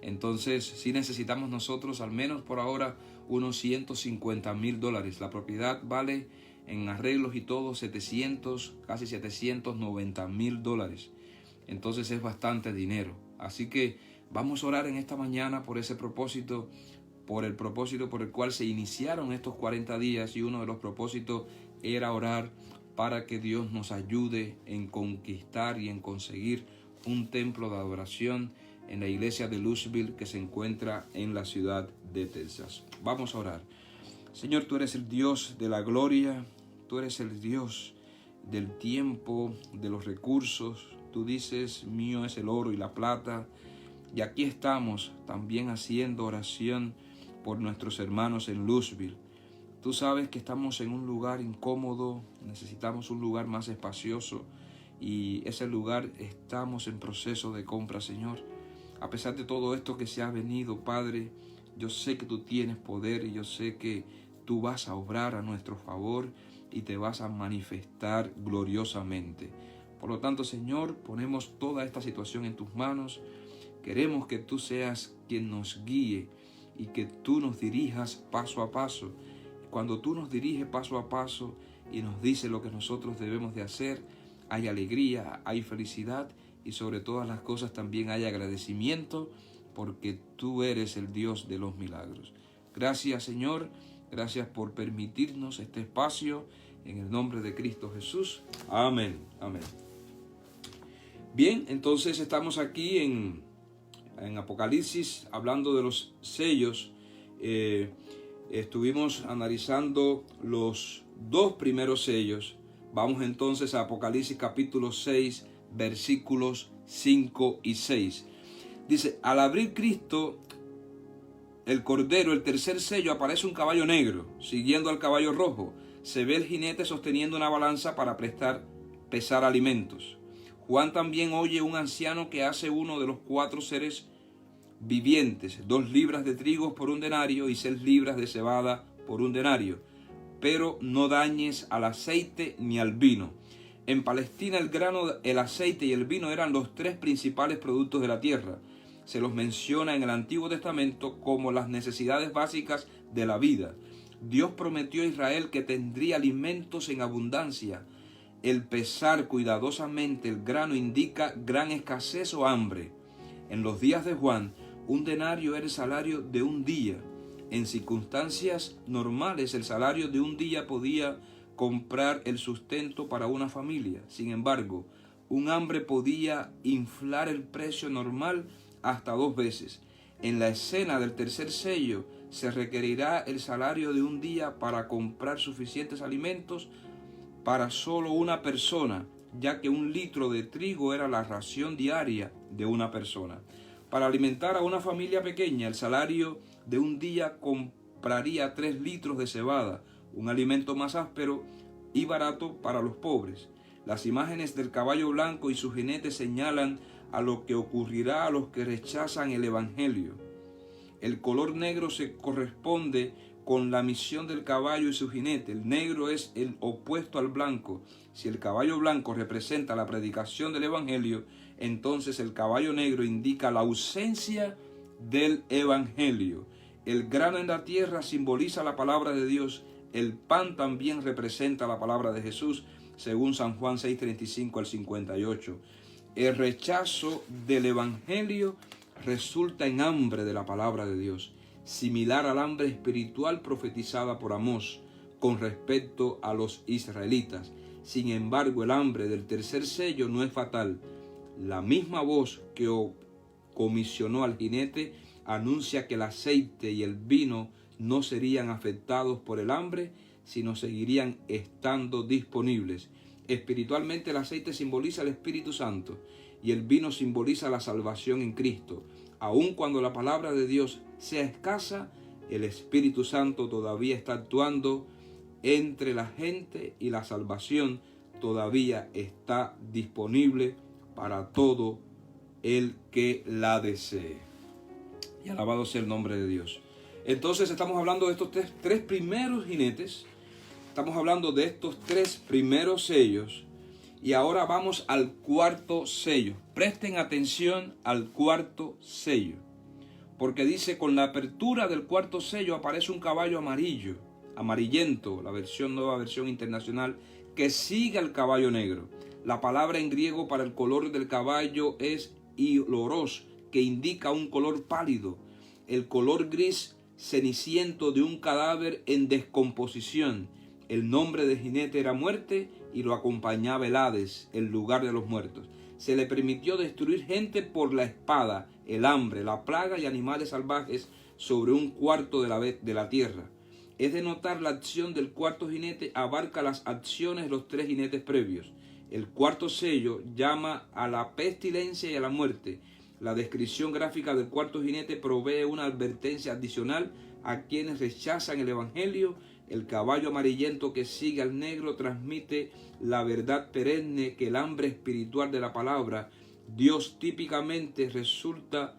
Entonces sí necesitamos nosotros al menos por ahora unos $150,000. La propiedad vale en arreglos y todo casi $790,000. Entonces es bastante dinero. Así que vamos a orar en esta mañana por ese propósito, por el propósito por el cual se iniciaron estos 40 días, y uno de los propósitos era orar para que Dios nos ayude en conquistar y en conseguir un templo de adoración en la iglesia de Louisville que se encuentra en la ciudad de Texas. Vamos a orar. Señor, tú eres el Dios de la gloria, tú eres el Dios del tiempo, de los recursos. Tú dices, mío es el oro y la plata. Y aquí estamos también haciendo oración por nuestros hermanos en Louisville. Tú sabes que estamos en un lugar incómodo, necesitamos un lugar más espacioso y ese lugar estamos en proceso de compra, Señor. A pesar de todo esto que se ha venido, Padre, yo sé que tú tienes poder y yo sé que tú vas a obrar a nuestro favor y te vas a manifestar gloriosamente. Por lo tanto, Señor, ponemos toda esta situación en tus manos. Queremos que tú seas quien nos guíe y que tú nos dirijas paso a paso. Cuando tú nos diriges paso a paso y nos dices lo que nosotros debemos de hacer, hay alegría, hay felicidad y sobre todas las cosas también hay agradecimiento porque tú eres el Dios de los milagros. Gracias, Señor, gracias por permitirnos este espacio en el nombre de Cristo Jesús. Amén, amén. Bien, entonces estamos aquí en Apocalipsis hablando de los sellos. Estuvimos analizando los 2 primeros sellos. Vamos entonces a Apocalipsis capítulo 6, versículos 5 y 6. Dice, al abrir Cristo, el Cordero, el tercer sello, aparece un caballo negro, siguiendo al caballo rojo. Se ve el jinete sosteniendo una balanza para pesar alimentos. Juan también oye un anciano que hace uno de los 4 seres vivientes, 2 libras de trigo por 1 denario y 6 libras de cebada por 1 denario. Pero no dañes al aceite ni al vino. En Palestina el grano, el aceite y el vino eran los 3 principales productos de la tierra. Se los menciona en el Antiguo Testamento como las necesidades básicas de la vida. Dios prometió a Israel que tendría alimentos en abundancia. El pesar cuidadosamente el grano indica gran escasez o hambre. En los días de Juan, 1 denario era el salario de un día. En circunstancias normales, el salario de un día podía comprar el sustento para una familia. Sin embargo, un hambre podía inflar el precio normal hasta 2 veces. En la escena del tercer sello, se requerirá el salario de un día para comprar suficientes alimentos para solo una persona, ya que 1 litro de trigo era la ración diaria de una persona. Para alimentar a una familia pequeña, el salario de un día compraría 3 litros de cebada, un alimento más áspero, y barato para los pobres. Las imágenes del caballo blanco y su jinete señalan a lo que ocurrirá a los que rechazan el Evangelio. El color negro se corresponde con la misión del caballo y su jinete. El negro es el opuesto al blanco. Si el caballo blanco representa la predicación del Evangelio, entonces el caballo negro indica la ausencia del Evangelio. El grano en la tierra simboliza la palabra de Dios. El pan también representa la palabra de Jesús, según San Juan 6:35 al 58. El rechazo del Evangelio resulta en hambre de la palabra de Dios, similar al hambre espiritual profetizada por Amós con respecto a los israelitas. Sin embargo, el hambre del tercer sello no es fatal. La misma voz que comisionó al jinete anuncia que el aceite y el vino no serían afectados por el hambre, sino seguirían estando disponibles. Espiritualmente, el aceite simboliza el Espíritu Santo y el vino simboliza la salvación en Cristo. Aun cuando la palabra de Dios sea escasa, el Espíritu Santo todavía está actuando entre la gente y la salvación todavía está disponible para todo el que la desee. Y alabado sea el nombre de Dios. Entonces estamos hablando de estos tres primeros jinetes. Estamos hablando de estos tres primeros sellos. Y ahora vamos al cuarto sello. Presten atención al cuarto sello. Porque dice, con la apertura del cuarto sello aparece un caballo amarillo, amarillento, la nueva versión internacional, que sigue al caballo negro. La palabra en griego para el color del caballo es hiloros, que indica un color pálido. El color gris ceniciento de un cadáver en descomposición. El nombre del jinete era Muerte y lo acompañaba el Hades, el lugar de los muertos. Se le permitió destruir gente por la espada, el hambre, la plaga y animales salvajes sobre un cuarto de la tierra. Es de notar la acción del cuarto jinete abarca las acciones de los tres jinetes previos. El cuarto sello llama a la pestilencia y a la muerte. La descripción gráfica del cuarto jinete provee una advertencia adicional a quienes rechazan el Evangelio. El caballo amarillento que sigue al negro transmite la verdad perenne que el hambre espiritual de la palabra Dios típicamente resulta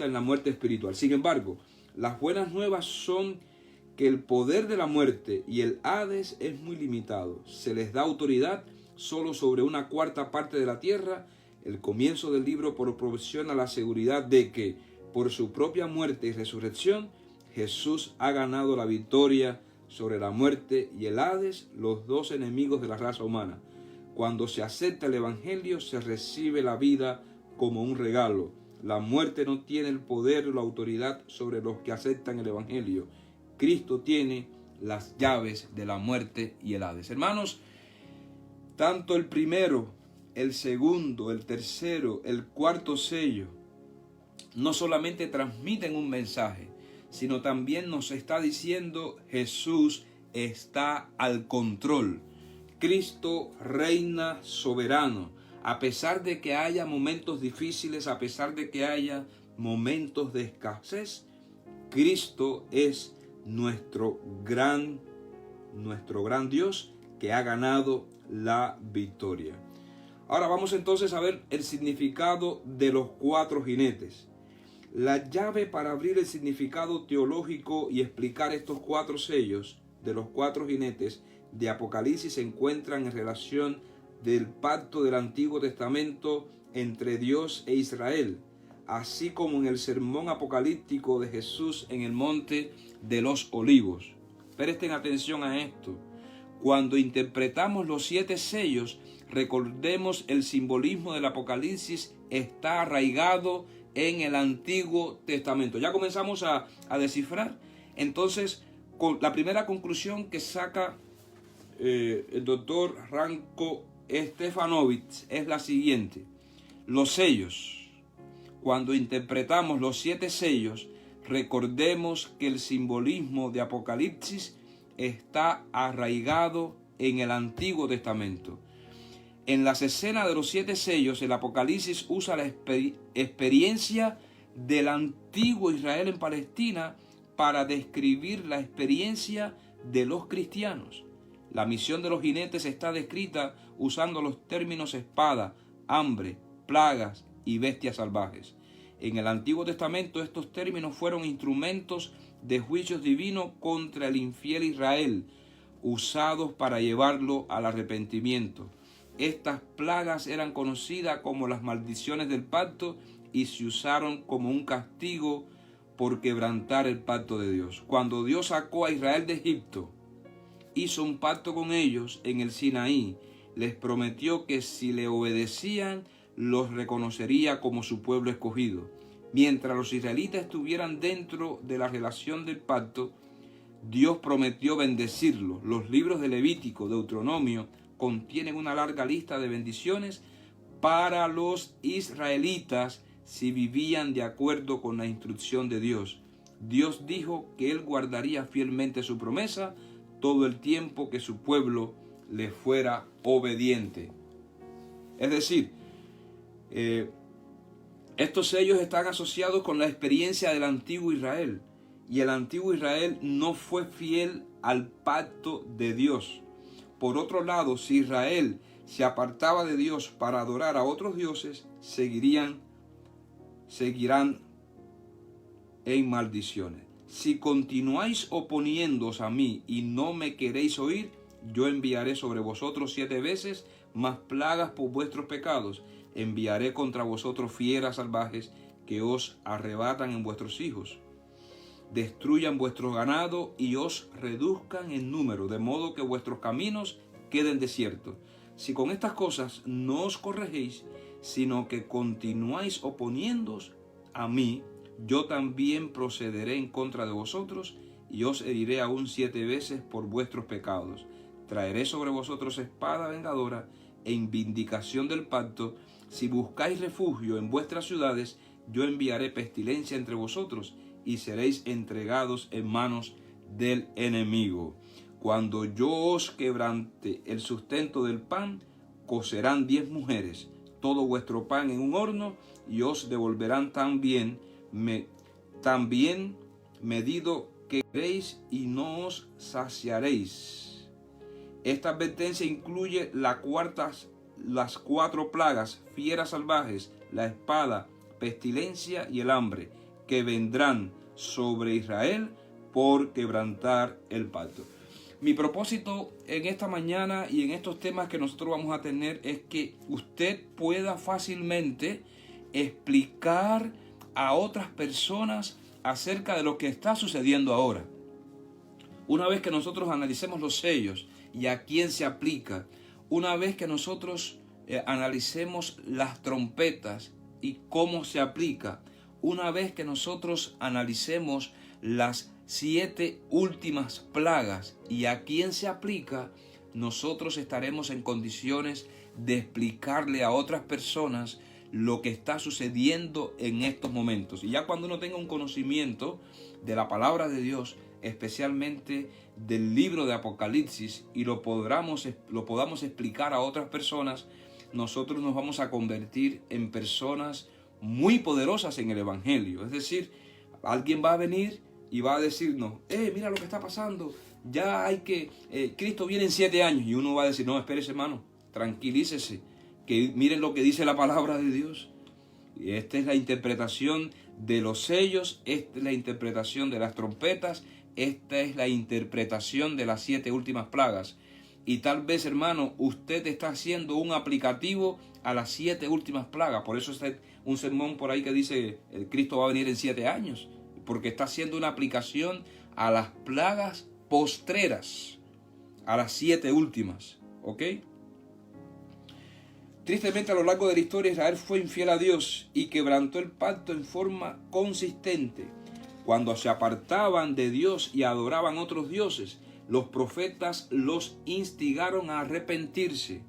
en la muerte espiritual. Sin embargo, las buenas nuevas son que el poder de la muerte y el Hades es muy limitado. Se les da autoridad solo sobre una cuarta parte de la tierra. El comienzo del libro proporciona la seguridad de que, por su propia muerte y resurrección, Jesús ha ganado la victoria sobre la muerte y el Hades, los dos enemigos de la raza humana. Cuando se acepta el Evangelio, se recibe la vida como un regalo. La muerte no tiene el poder o la autoridad sobre los que aceptan el Evangelio. Cristo tiene las llaves de la muerte y el Hades. Hermanos, tanto el primero, el segundo, el tercero, el cuarto sello, no solamente transmiten un mensaje, sino también nos está diciendo Jesús está al control. Cristo reina soberano. A pesar de que haya momentos difíciles, a pesar de que haya momentos de escasez, Cristo es nuestro gran Dios que ha ganado la victoria. Ahora vamos entonces a ver el significado de los cuatro jinetes. La llave para abrir el significado teológico y explicar estos cuatro sellos de los cuatro jinetes de Apocalipsis se encuentran en relación del pacto del Antiguo Testamento entre Dios e Israel, así como en el sermón apocalíptico de Jesús en el Monte de los Olivos. Presten atención a esto. Cuando interpretamos los 7 sellos, recordemos el simbolismo del Apocalipsis está arraigado en el Antiguo Testamento. Ya comenzamos a descifrar. Entonces, la primera conclusión que saca el doctor Ranko Stefanovic es la siguiente. Los sellos. Cuando interpretamos los 7 sellos, recordemos que el simbolismo de Apocalipsis está arraigado en el Antiguo Testamento. En las escenas de los 7 sellos, el Apocalipsis usa la experiencia del antiguo Israel en Palestina para describir la experiencia de los cristianos. La misión de los jinetes está descrita usando los términos espada, hambre, plagas y bestias salvajes. En el Antiguo Testamento estos términos fueron instrumentos de juicios divinos contra el infiel Israel, usados para llevarlo al arrepentimiento. Estas plagas eran conocidas como las maldiciones del pacto y se usaron como un castigo por quebrantar el pacto de Dios. Cuando Dios sacó a Israel de Egipto, hizo un pacto con ellos en el Sinaí. Les prometió que si le obedecían, los reconocería como su pueblo escogido. Mientras los israelitas estuvieran dentro de la relación del pacto, Dios prometió bendecirlos. Los libros de Levítico, Deuteronomio, contienen una larga lista de bendiciones para los israelitas si vivían de acuerdo con la instrucción de Dios. Dios dijo que Él guardaría fielmente su promesa todo el tiempo que su pueblo le fuera obediente. Es decir, estos sellos están asociados con la experiencia del antiguo Israel. Y el antiguo Israel no fue fiel al pacto de Dios. Por otro lado, si Israel se apartaba de Dios para adorar a otros dioses, seguirán en maldiciones. Si continuáis oponiéndoos a mí y no me queréis oír, yo enviaré sobre vosotros 7 veces más plagas por vuestros pecados. Enviaré contra vosotros fieras salvajes que os arrebatan en vuestros hijos. Destruyan vuestro ganado y os reduzcan en número, de modo que vuestros caminos queden desiertos. Si con estas cosas no os corregéis, sino que continuáis oponiéndoos a mí, yo también procederé en contra de vosotros y os heriré aún 7 veces por vuestros pecados. Traeré sobre vosotros espada vengadora en vindicación del pacto. Si buscáis refugio en vuestras ciudades, yo enviaré pestilencia entre vosotros y seréis entregados en manos del enemigo. Cuando yo os quebrante el sustento del pan, cocerán 10 mujeres todo vuestro pan en un horno y os devolverán también medido que queréis y no os saciaréis. Esta advertencia incluye las 4 plagas, fieras salvajes, la espada, pestilencia y el hambre, que vendrán sobre Israel por quebrantar el pacto. Mi propósito en esta mañana y en estos temas que nosotros vamos a tener es que usted pueda fácilmente explicar a otras personas acerca de lo que está sucediendo ahora. Una vez que nosotros analicemos los sellos y a quién se aplica, una vez que nosotros analicemos las trompetas y cómo se aplica, una vez que nosotros analicemos las 7 últimas plagas y a quién se aplica, nosotros estaremos en condiciones de explicarle a otras personas lo que está sucediendo en estos momentos. Y ya cuando uno tenga un conocimiento de la palabra de Dios, especialmente del libro de Apocalipsis, y lo podamos explicar a otras personas, nosotros nos vamos a convertir en personas muy poderosas en el Evangelio. Es decir, alguien va a venir y va a decirnos, mira lo que está pasando, ya hay que, Cristo viene en 7 años, y uno va a decir, no, espérese hermano, tranquilícese, que miren lo que dice la palabra de Dios. Y esta es la interpretación de los sellos, esta es la interpretación de las trompetas, esta es la interpretación de las 7 últimas plagas. Y tal vez, hermano, usted está haciendo un aplicativo a las 7 últimas plagas. Por eso está un sermón por ahí que dice, el Cristo va a venir en 7 años. Porque está haciendo una aplicación a las plagas postreras, a las 7 últimas. ¿Ok? Tristemente, a lo largo de la historia, Israel fue infiel a Dios y quebrantó el pacto en forma consistente. Cuando se apartaban de Dios y adoraban otros dioses, los profetas los instigaron a arrepentirse,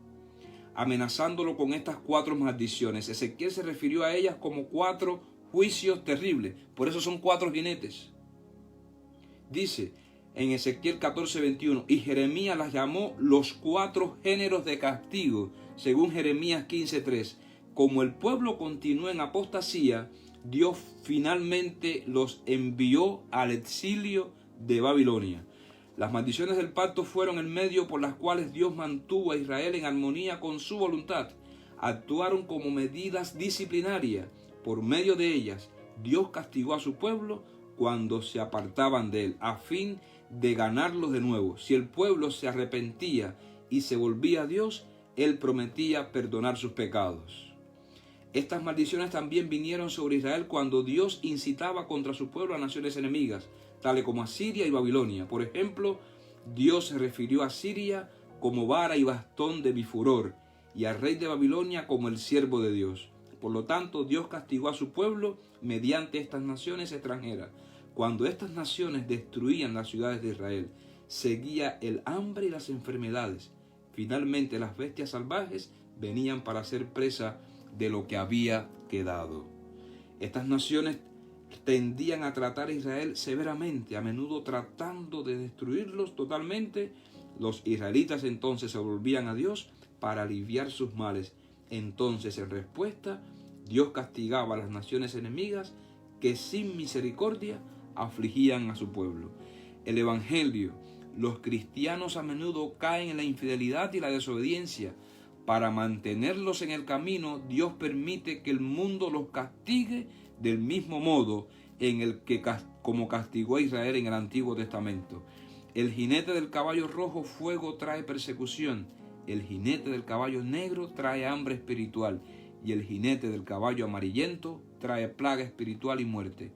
amenazándolo con estas 4 maldiciones. Ezequiel se refirió a ellas como 4 juicios terribles. Por eso son 4 jinetes. Dice en Ezequiel 14:21, y Jeremías las llamó los 4 géneros de castigo, según Jeremías 15:3. Como el pueblo continuó en apostasía, Dios finalmente los envió al exilio de Babilonia. Las maldiciones del pacto fueron el medio por las cuales Dios mantuvo a Israel en armonía con su voluntad. Actuaron como medidas disciplinarias. Por medio de ellas, Dios castigó a su pueblo cuando se apartaban de él, a fin de ganarlos de nuevo. Si el pueblo se arrepentía y se volvía a Dios, él prometía perdonar sus pecados. Estas maldiciones también vinieron sobre Israel cuando Dios incitaba contra su pueblo a naciones enemigas, tales como Asiria y Babilonia. Por ejemplo, Dios se refirió a Asiria como vara y bastón de mi furor, y al rey de Babilonia como el siervo de Dios. Por lo tanto, Dios castigó a su pueblo mediante estas naciones extranjeras. Cuando estas naciones destruían las ciudades de Israel, seguía el hambre y las enfermedades. Finalmente, las bestias salvajes venían para ser presa de lo que había quedado. Estas naciones tendían a tratar a Israel severamente, a menudo tratando de destruirlos totalmente. Los israelitas entonces se volvían a Dios para aliviar sus males. Entonces, en respuesta, Dios castigaba a las naciones enemigas que sin misericordia afligían a su pueblo. El Evangelio, los cristianos a menudo caen en la infidelidad y la desobediencia. Para mantenerlos en el camino, Dios permite que el mundo los castigue del mismo modo en el que como castigó a Israel en el Antiguo Testamento. El jinete del caballo rojo fuego trae persecución, el jinete del caballo negro trae hambre espiritual y el jinete del caballo amarillento trae plaga espiritual y muerte.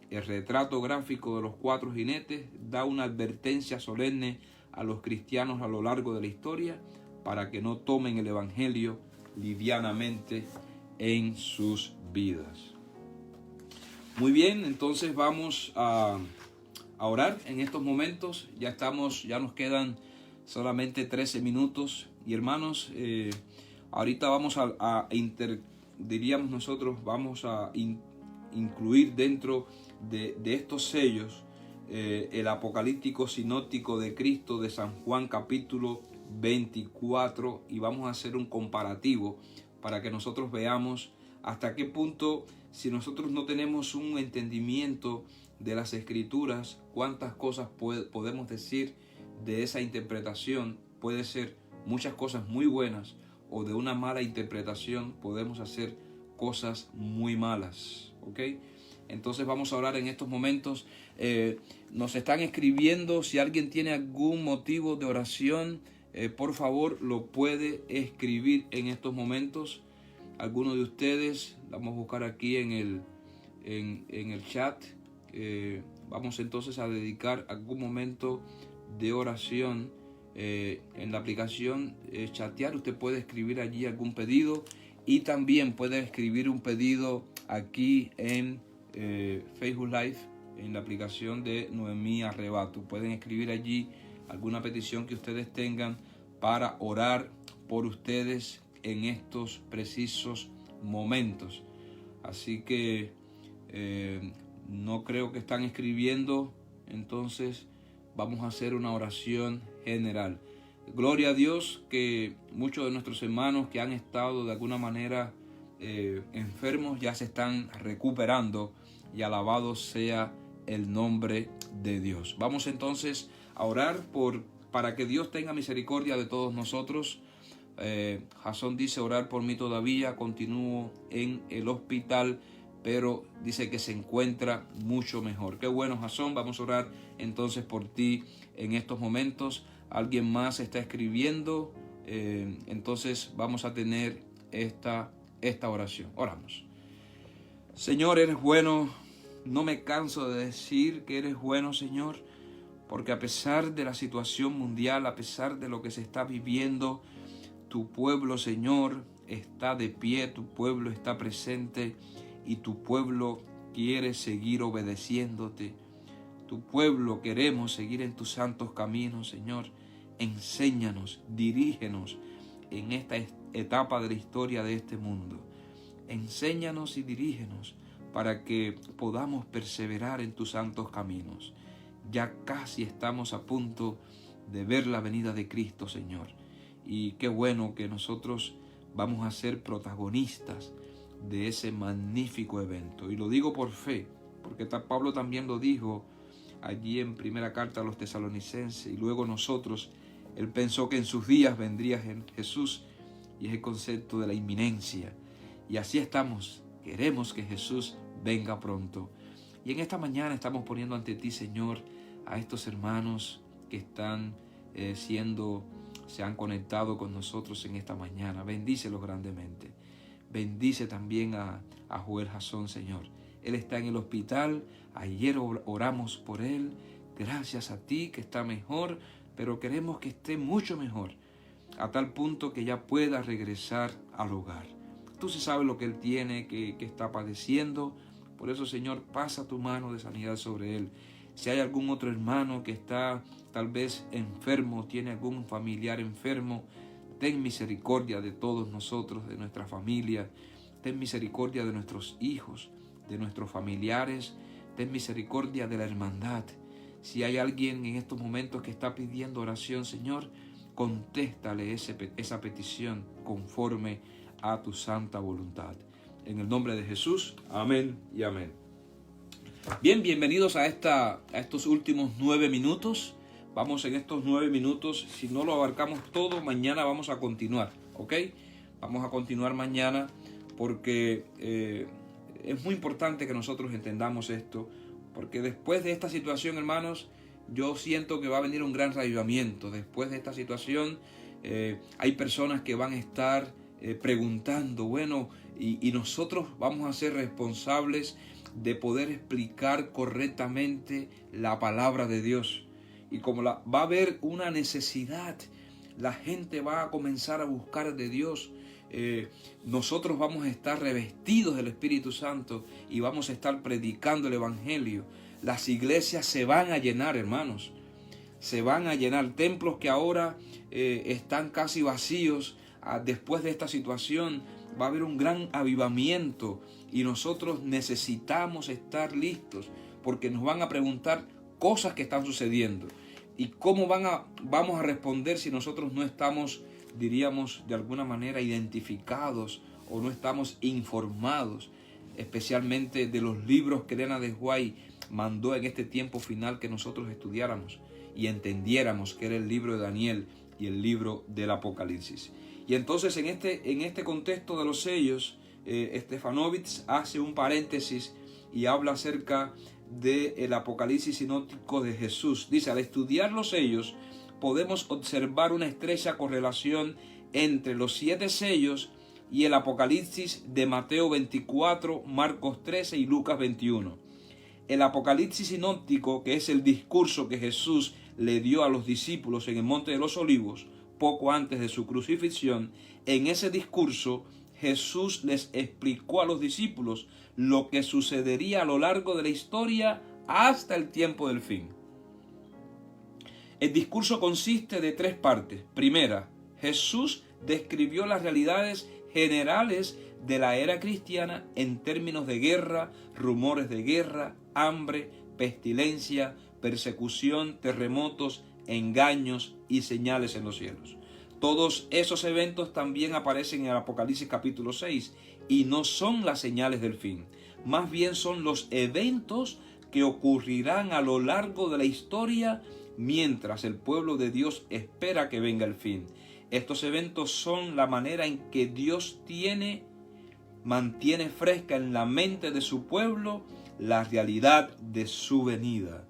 El retrato gráfico de los 4 jinetes da una advertencia solemne a los cristianos a lo largo de la historia para que no tomen el Evangelio livianamente en sus vidas. Muy bien, entonces vamos a orar en estos momentos. Ya nos quedan solamente 13 minutos. Y hermanos, ahorita vamos vamos a incluir dentro de estos sellos el apocalíptico sinóptico de Cristo de San Juan capítulo 24, y vamos a hacer un comparativo para que nosotros veamos hasta qué punto, si nosotros no tenemos un entendimiento de las Escrituras, cuántas cosas podemos decir de esa interpretación. Puede ser muchas cosas muy buenas, o de una mala interpretación podemos hacer cosas muy malas, ¿ok? Entonces vamos a orar en estos momentos. Nos están escribiendo. Si alguien tiene algún motivo de oración, por favor lo puede escribir en estos momentos. Algunos de ustedes, vamos a buscar aquí en el chat. Vamos entonces a dedicar algún momento de oración. En la aplicación chatear, usted puede escribir allí algún pedido, y también puede escribir un pedido aquí en Facebook Live, en la aplicación de Noemí Arrebato. Pueden escribir allí alguna petición que ustedes tengan para orar por ustedes en estos precisos momentos. Así que no creo que están escribiendo, entonces vamos a hacer una oración general. Gloria a Dios que muchos de nuestros hermanos que han estado de alguna manera enfermos ya se están recuperando, y alabado sea el nombre de Dios. Vamos entonces a orar para que Dios tenga misericordia de todos nosotros. Jasón dice: orar por mí todavía, continúo en el hospital, pero dice que se encuentra mucho mejor. Qué bueno, Jasón. Vamos a orar entonces por ti en estos momentos. Alguien más está escribiendo, entonces vamos a tener esta oración. Oramos. Señor, eres bueno. No me canso de decir que eres bueno, Señor, porque a pesar de la situación mundial, a pesar de lo que se está viviendo, tu pueblo, Señor, está de pie, tu pueblo está presente, y tu pueblo quiere seguir obedeciéndote. Tu pueblo queremos seguir en tus santos caminos, Señor. Enséñanos, dirígenos en esta etapa de la historia de este mundo. Enséñanos y dirígenos para que podamos perseverar en tus santos caminos. Ya casi estamos a punto de ver la venida de Cristo, Señor. Y qué bueno que nosotros vamos a ser protagonistas de ese magnífico evento. Y lo digo por fe, porque Pablo también lo dijo allí en primera carta a los tesalonicenses, y luego nosotros. Él pensó que en sus días vendría Jesús, y es el concepto de la inminencia. Y así estamos, queremos que Jesús venga pronto. Y en esta mañana estamos poniendo ante ti, Señor, a estos hermanos que están se han conectado con nosotros en esta mañana. Bendícelos grandemente. Bendice también a Joel Jasón, Señor. Él está en el hospital. Ayer oramos por él. Gracias a ti que está mejor, pero queremos que esté mucho mejor, a tal punto que ya pueda regresar al hogar. Tú sí sabes lo que él tiene, que está padeciendo. Por eso, Señor, pasa tu mano de sanidad sobre él. Si hay algún otro hermano que está tal vez enfermo, tiene algún familiar enfermo, ten misericordia de todos nosotros, de nuestra familia. Ten misericordia de nuestros hijos, de nuestros familiares. Ten misericordia de la hermandad. Si hay alguien en estos momentos que está pidiendo oración, Señor, contéstale esa petición conforme a tu santa voluntad. En el nombre de Jesús, amén y amén. Bien, bienvenidos a estos últimos 9 minutos. Vamos en estos 9 minutos, si no lo abarcamos todo, mañana vamos a continuar, ¿ok? Vamos a continuar mañana porque es muy importante que nosotros entendamos esto, porque después de esta situación, hermanos, yo siento que va a venir un gran reavivamiento. Después de esta situación hay personas que van a estar preguntando, bueno, y nosotros vamos a ser responsables de poder explicar correctamente la palabra de Dios. Y como va a haber una necesidad, la gente va a comenzar a buscar de Dios. Nosotros vamos a estar revestidos del Espíritu Santo y vamos a estar predicando el Evangelio. Las iglesias se van a llenar, hermanos. Se van a llenar. Templos que ahora están casi vacíos. Después de esta situación va a haber un gran avivamiento y nosotros necesitamos estar listos, porque nos van a preguntar cosas que están sucediendo y cómo vamos a responder si nosotros no estamos, diríamos, de alguna manera identificados o no estamos informados, especialmente de los libros que Elena de White mandó en este tiempo final que nosotros estudiáramos y entendiéramos que era el libro de Daniel y el libro del Apocalipsis. Y entonces en este contexto de los sellos, Stefanovic hace un paréntesis y habla acerca del Apocalipsis sinóptico de Jesús. Dice, al estudiar los sellos podemos observar una estrecha correlación entre los 7 sellos y el Apocalipsis de Mateo 24, Marcos 13 y Lucas 21. El Apocalipsis sinóptico, que es el discurso que Jesús le dio a los discípulos en el Monte de los Olivos, poco antes de su crucifixión, en ese discurso Jesús les explicó a los discípulos lo que sucedería a lo largo de la historia hasta el tiempo del fin. El discurso consiste de 3 partes. Primera, Jesús describió las realidades generales de la era cristiana en términos de guerra, rumores de guerra, hambre, pestilencia, persecución, terremotos, engaños y señales en los cielos. Todos esos eventos también aparecen en el Apocalipsis capítulo 6 y no son las señales del fin. Más bien son los eventos que ocurrirán a lo largo de la historia mientras el pueblo de Dios espera que venga el fin. Estos eventos son la manera en que Dios mantiene fresca en la mente de su pueblo la realidad de su venida.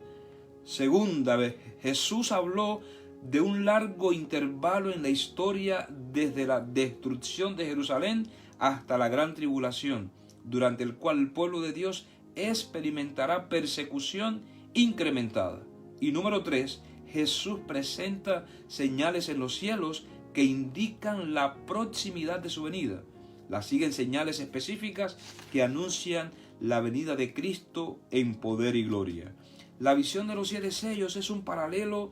Segunda vez, Jesús habló de un largo intervalo en la historia desde la destrucción de Jerusalén hasta la gran tribulación, durante el cual el pueblo de Dios experimentará persecución incrementada. Y número 3, Jesús presenta señales en los cielos que indican la proximidad de su venida. Las siguen señales específicas que anuncian la venida de Cristo en poder y gloria. La visión de los 7 sellos es un paralelo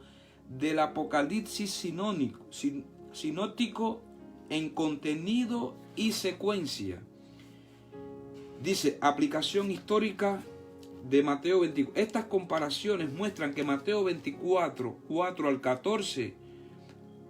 del Apocalipsis sinóptico en contenido y secuencia. Dice, aplicación histórica de Mateo 24. Estas comparaciones muestran que Mateo 24, 4 al 14,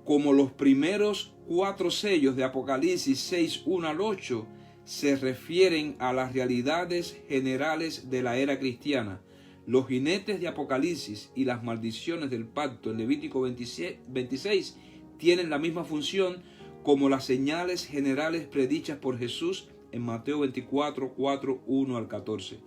como los primeros 4 sellos de Apocalipsis 6, 1 al 8, se refieren a las realidades generales de la era cristiana. Los jinetes de Apocalipsis y las maldiciones del pacto en Levítico 26 tienen la misma función como las señales generales predichas por Jesús en Mateo 24, 4, 1 al 14.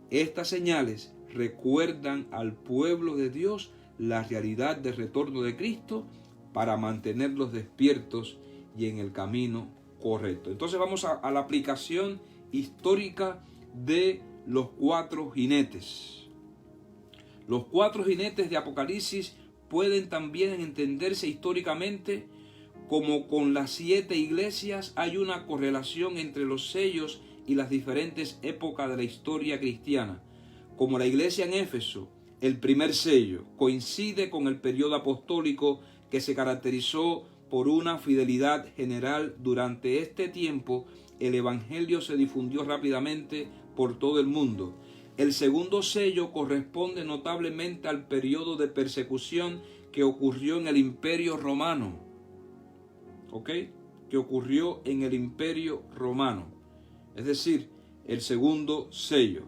Estas señales recuerdan al pueblo de Dios la realidad del retorno de Cristo para mantenerlos despiertos y en el camino correcto. Entonces vamos a la aplicación histórica de los 4 jinetes. Los 4 jinetes de Apocalipsis pueden también entenderse históricamente como con las 7 iglesias hay una correlación entre los sellos y las diferentes épocas de la historia cristiana. Como la iglesia en Éfeso, el primer sello coincide con el periodo apostólico que se caracterizó por una fidelidad general. Durante este tiempo, el evangelio se difundió rápidamente por todo el mundo. El segundo sello corresponde notablemente al periodo de persecución que ocurrió en el Imperio Romano. Que ocurrió en el Imperio Romano. Es decir, el segundo sello.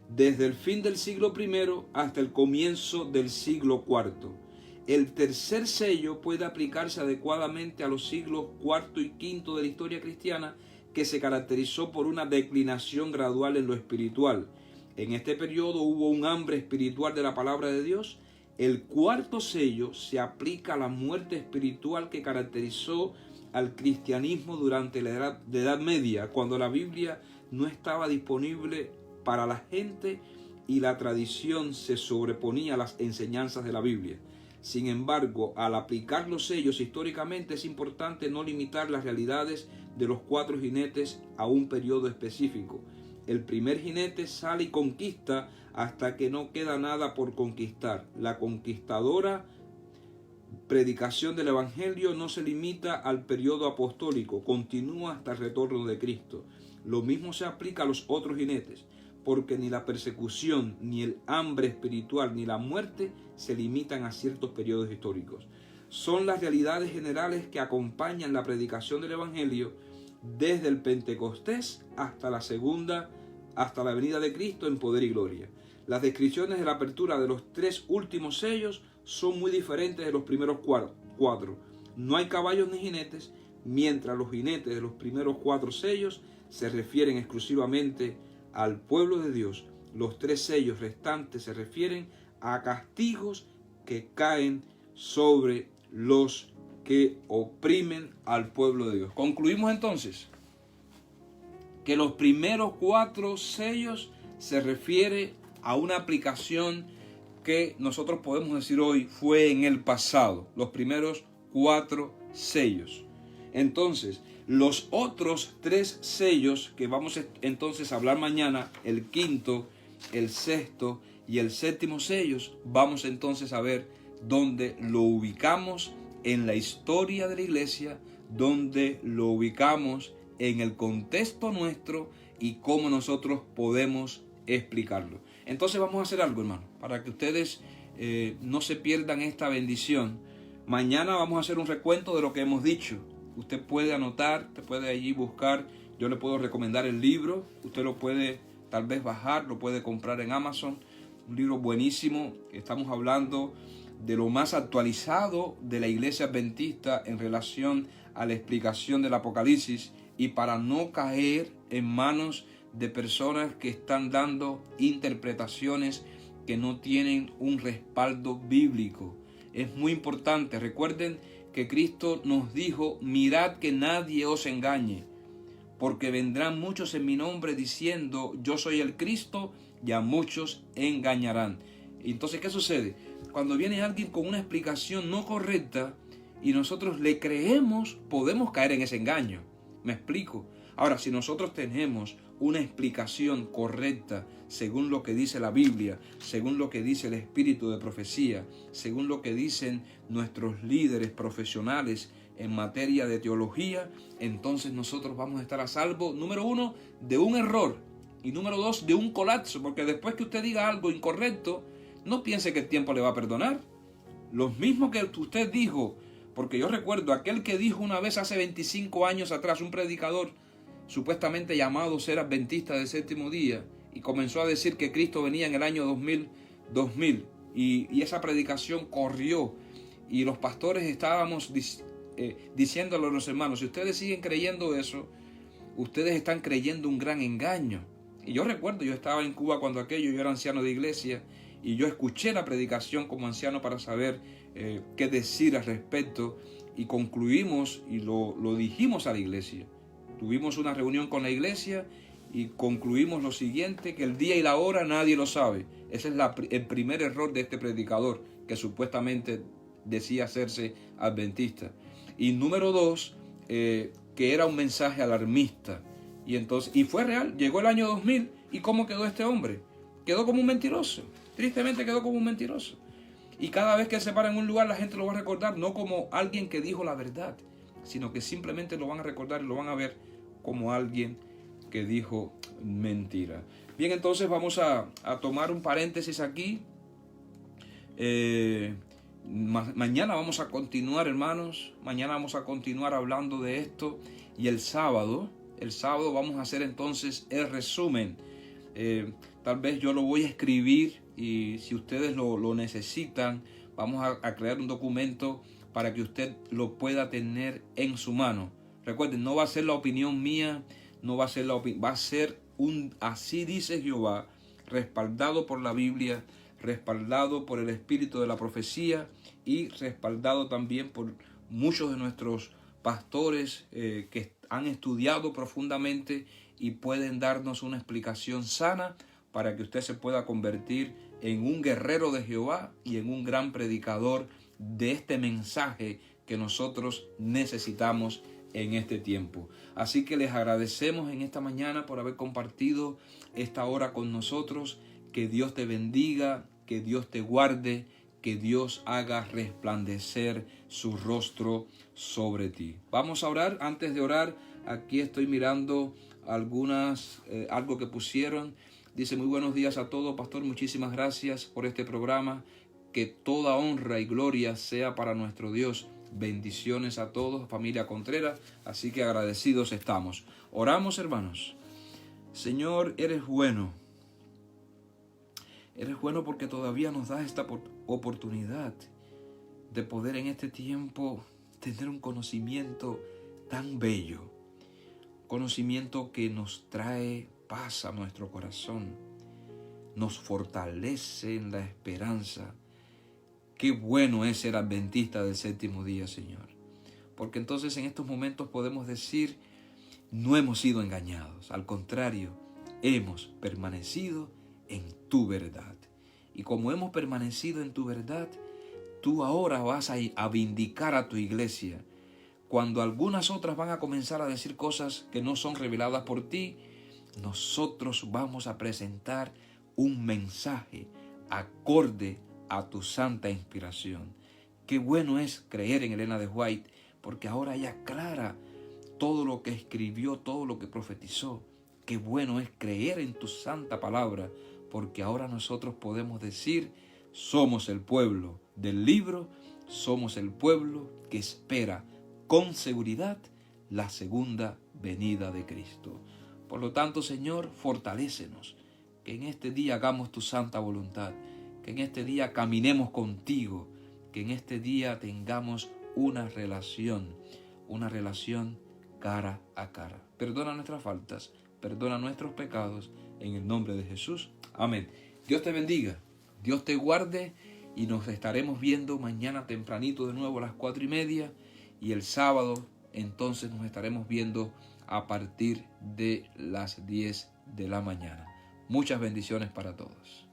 Desde el fin del siglo I hasta el comienzo del siglo IV. El tercer sello puede aplicarse adecuadamente a los siglos IV y V de la historia cristiana, que se caracterizó por una declinación gradual en lo espiritual. En este periodo hubo un hambre espiritual de la palabra de Dios. El cuarto sello se aplica a la muerte espiritual que caracterizó al cristianismo durante la Edad Media, cuando la Biblia no estaba disponible para la gente y la tradición se sobreponía a las enseñanzas de la Biblia. Sin embargo, al aplicar los sellos históricamente es importante no limitar las realidades de los 4 jinetes a un periodo específico. El primer jinete sale y conquista hasta que no queda nada por conquistar. La conquistadora predicación del evangelio no se limita al periodo apostólico, continúa hasta el retorno de Cristo. Lo mismo se aplica a los otros jinetes, porque ni la persecución, ni el hambre espiritual, ni la muerte se limitan a ciertos periodos históricos. Son las realidades generales que acompañan la predicación del evangelio desde el Pentecostés hasta la venida de Cristo en poder y gloria. Las descripciones de la apertura de los 3 últimos sellos son muy diferentes de los primeros 4. No hay caballos ni jinetes, mientras los jinetes de los primeros 4 sellos se refieren exclusivamente al pueblo de Dios. Los 3 sellos restantes se refieren a castigos que caen sobre los que oprimen al pueblo de Dios. Concluimos entonces que los primeros 4 sellos se refiere a una aplicación que nosotros podemos decir hoy fue en el pasado, los primeros 4 sellos. Entonces, los otros 3 sellos que vamos entonces a hablar mañana, el quinto, el sexto y el séptimo sellos, vamos entonces a ver dónde lo ubicamos en la historia de la iglesia, dónde lo ubicamos en el contexto nuestro y cómo nosotros podemos explicarlo. Entonces vamos a hacer algo, hermano, para que ustedes no se pierdan esta bendición. Mañana vamos a hacer un recuento de lo que hemos dicho. Usted puede anotar, usted puede allí buscar. Yo le puedo recomendar el libro. Usted lo puede tal vez bajar, lo puede comprar en Amazon. Un libro buenísimo. Estamos hablando de lo más actualizado de la iglesia adventista en relación a la explicación del Apocalipsis, y para no caer en manos de personas que están dando interpretaciones que no tienen un respaldo bíblico. Es muy importante. Recuerden que Cristo nos dijo: mirad que nadie os engañe, porque vendrán muchos en mi nombre diciendo yo soy el Cristo, y a muchos engañarán. Entonces, ¿qué sucede? Cuando viene alguien con una explicación no correcta y nosotros le creemos, podemos caer en ese engaño. ¿Me explico? Ahora, si nosotros tenemos una explicación correcta según lo que dice la Biblia, según lo que dice el espíritu de profecía, según lo que dicen nuestros líderes profesionales en materia de teología, entonces nosotros vamos a estar a salvo, número 1, de un error, y número 2, de un colapso, porque después que usted diga algo incorrecto, no piense que el tiempo le va a perdonar. Lo mismo que usted dijo, porque yo recuerdo aquel que dijo una vez hace 25 años atrás, un predicador supuestamente llamado ser adventista del séptimo día, y comenzó a decir que Cristo venía en el año 2000, 2000, y esa predicación corrió, y los pastores estábamos diciéndole a los hermanos, si ustedes siguen creyendo eso, ustedes están creyendo un gran engaño. Y yo recuerdo, yo estaba en Cuba cuando aquello, yo era anciano de iglesia, y yo escuché la predicación como anciano para saber qué decir al respecto, y concluimos y lo dijimos a la iglesia. Tuvimos una reunión con la iglesia y concluimos lo siguiente, que el día y la hora nadie lo sabe. Ese es el primer error de este predicador, que supuestamente decía hacerse adventista. Y número 2, que era un mensaje alarmista. Y fue real, llegó el año 2000, ¿y cómo quedó este hombre? Quedó como un mentiroso, tristemente quedó como un mentiroso. Y cada vez que se para en un lugar, la gente lo va a recordar, no como alguien que dijo la verdad, sino que simplemente lo van a recordar y lo van a ver como alguien que dijo mentira. Bien, entonces vamos a tomar un paréntesis aquí. Mañana vamos a continuar, hermanos. Mañana vamos a continuar hablando de esto. Y el sábado vamos a hacer entonces el resumen. Tal vez yo lo voy a escribir, y si ustedes lo necesitan, vamos a crear un documento para que usted lo pueda tener en su mano. Recuerden, no va a ser la opinión mía, no va a ser va a ser un así dice Jehová, respaldado por la Biblia, respaldado por el espíritu de la profecía y respaldado también por muchos de nuestros pastores que han estudiado profundamente y pueden darnos una explicación sana para que usted se pueda convertir en un guerrero de Jehová y en un gran predicador de este mensaje que nosotros necesitamos en este tiempo. Así que les agradecemos en esta mañana por haber compartido esta hora con nosotros. Que Dios te bendiga, que Dios te guarde, que Dios haga resplandecer su rostro sobre ti. Vamos a orar. Antes de orar, aquí estoy mirando algo que pusieron. Dice: muy buenos días a todos, pastor, muchísimas gracias por este programa. Que toda honra y gloria sea para nuestro Dios. Bendiciones a todos, familia Contreras, así que agradecidos estamos. Oramos, hermanos. Señor, eres bueno. Eres bueno porque todavía nos das esta oportunidad de poder en este tiempo tener un conocimiento tan bello. Conocimiento que nos trae paz a nuestro corazón. Nos fortalece en la esperanza. Qué bueno es ser adventista del séptimo día, Señor. Porque entonces en estos momentos podemos decir, no hemos sido engañados. Al contrario, hemos permanecido en tu verdad. Y como hemos permanecido en tu verdad, tú ahora vas a vindicar a tu iglesia. Cuando algunas otras van a comenzar a decir cosas que no son reveladas por ti, nosotros vamos a presentar un mensaje acorde a tu santa inspiración. Qué bueno es creer en Elena de White, porque ahora ella aclara todo lo que escribió, todo lo que profetizó. Qué bueno es creer en tu santa palabra, porque ahora nosotros podemos decir, somos el pueblo del libro, somos el pueblo que espera con seguridad la segunda venida de Cristo. Por lo tanto, Señor, fortalécenos, que en este día hagamos tu santa voluntad, que en este día caminemos contigo, que en este día tengamos una relación cara a cara. Perdona nuestras faltas, perdona nuestros pecados, en el nombre de Jesús. Amén. Dios te bendiga, Dios te guarde, y nos estaremos viendo mañana tempranito de nuevo a las 4:30, y el sábado entonces nos estaremos viendo a partir de las 10 de la mañana. Muchas bendiciones para todos.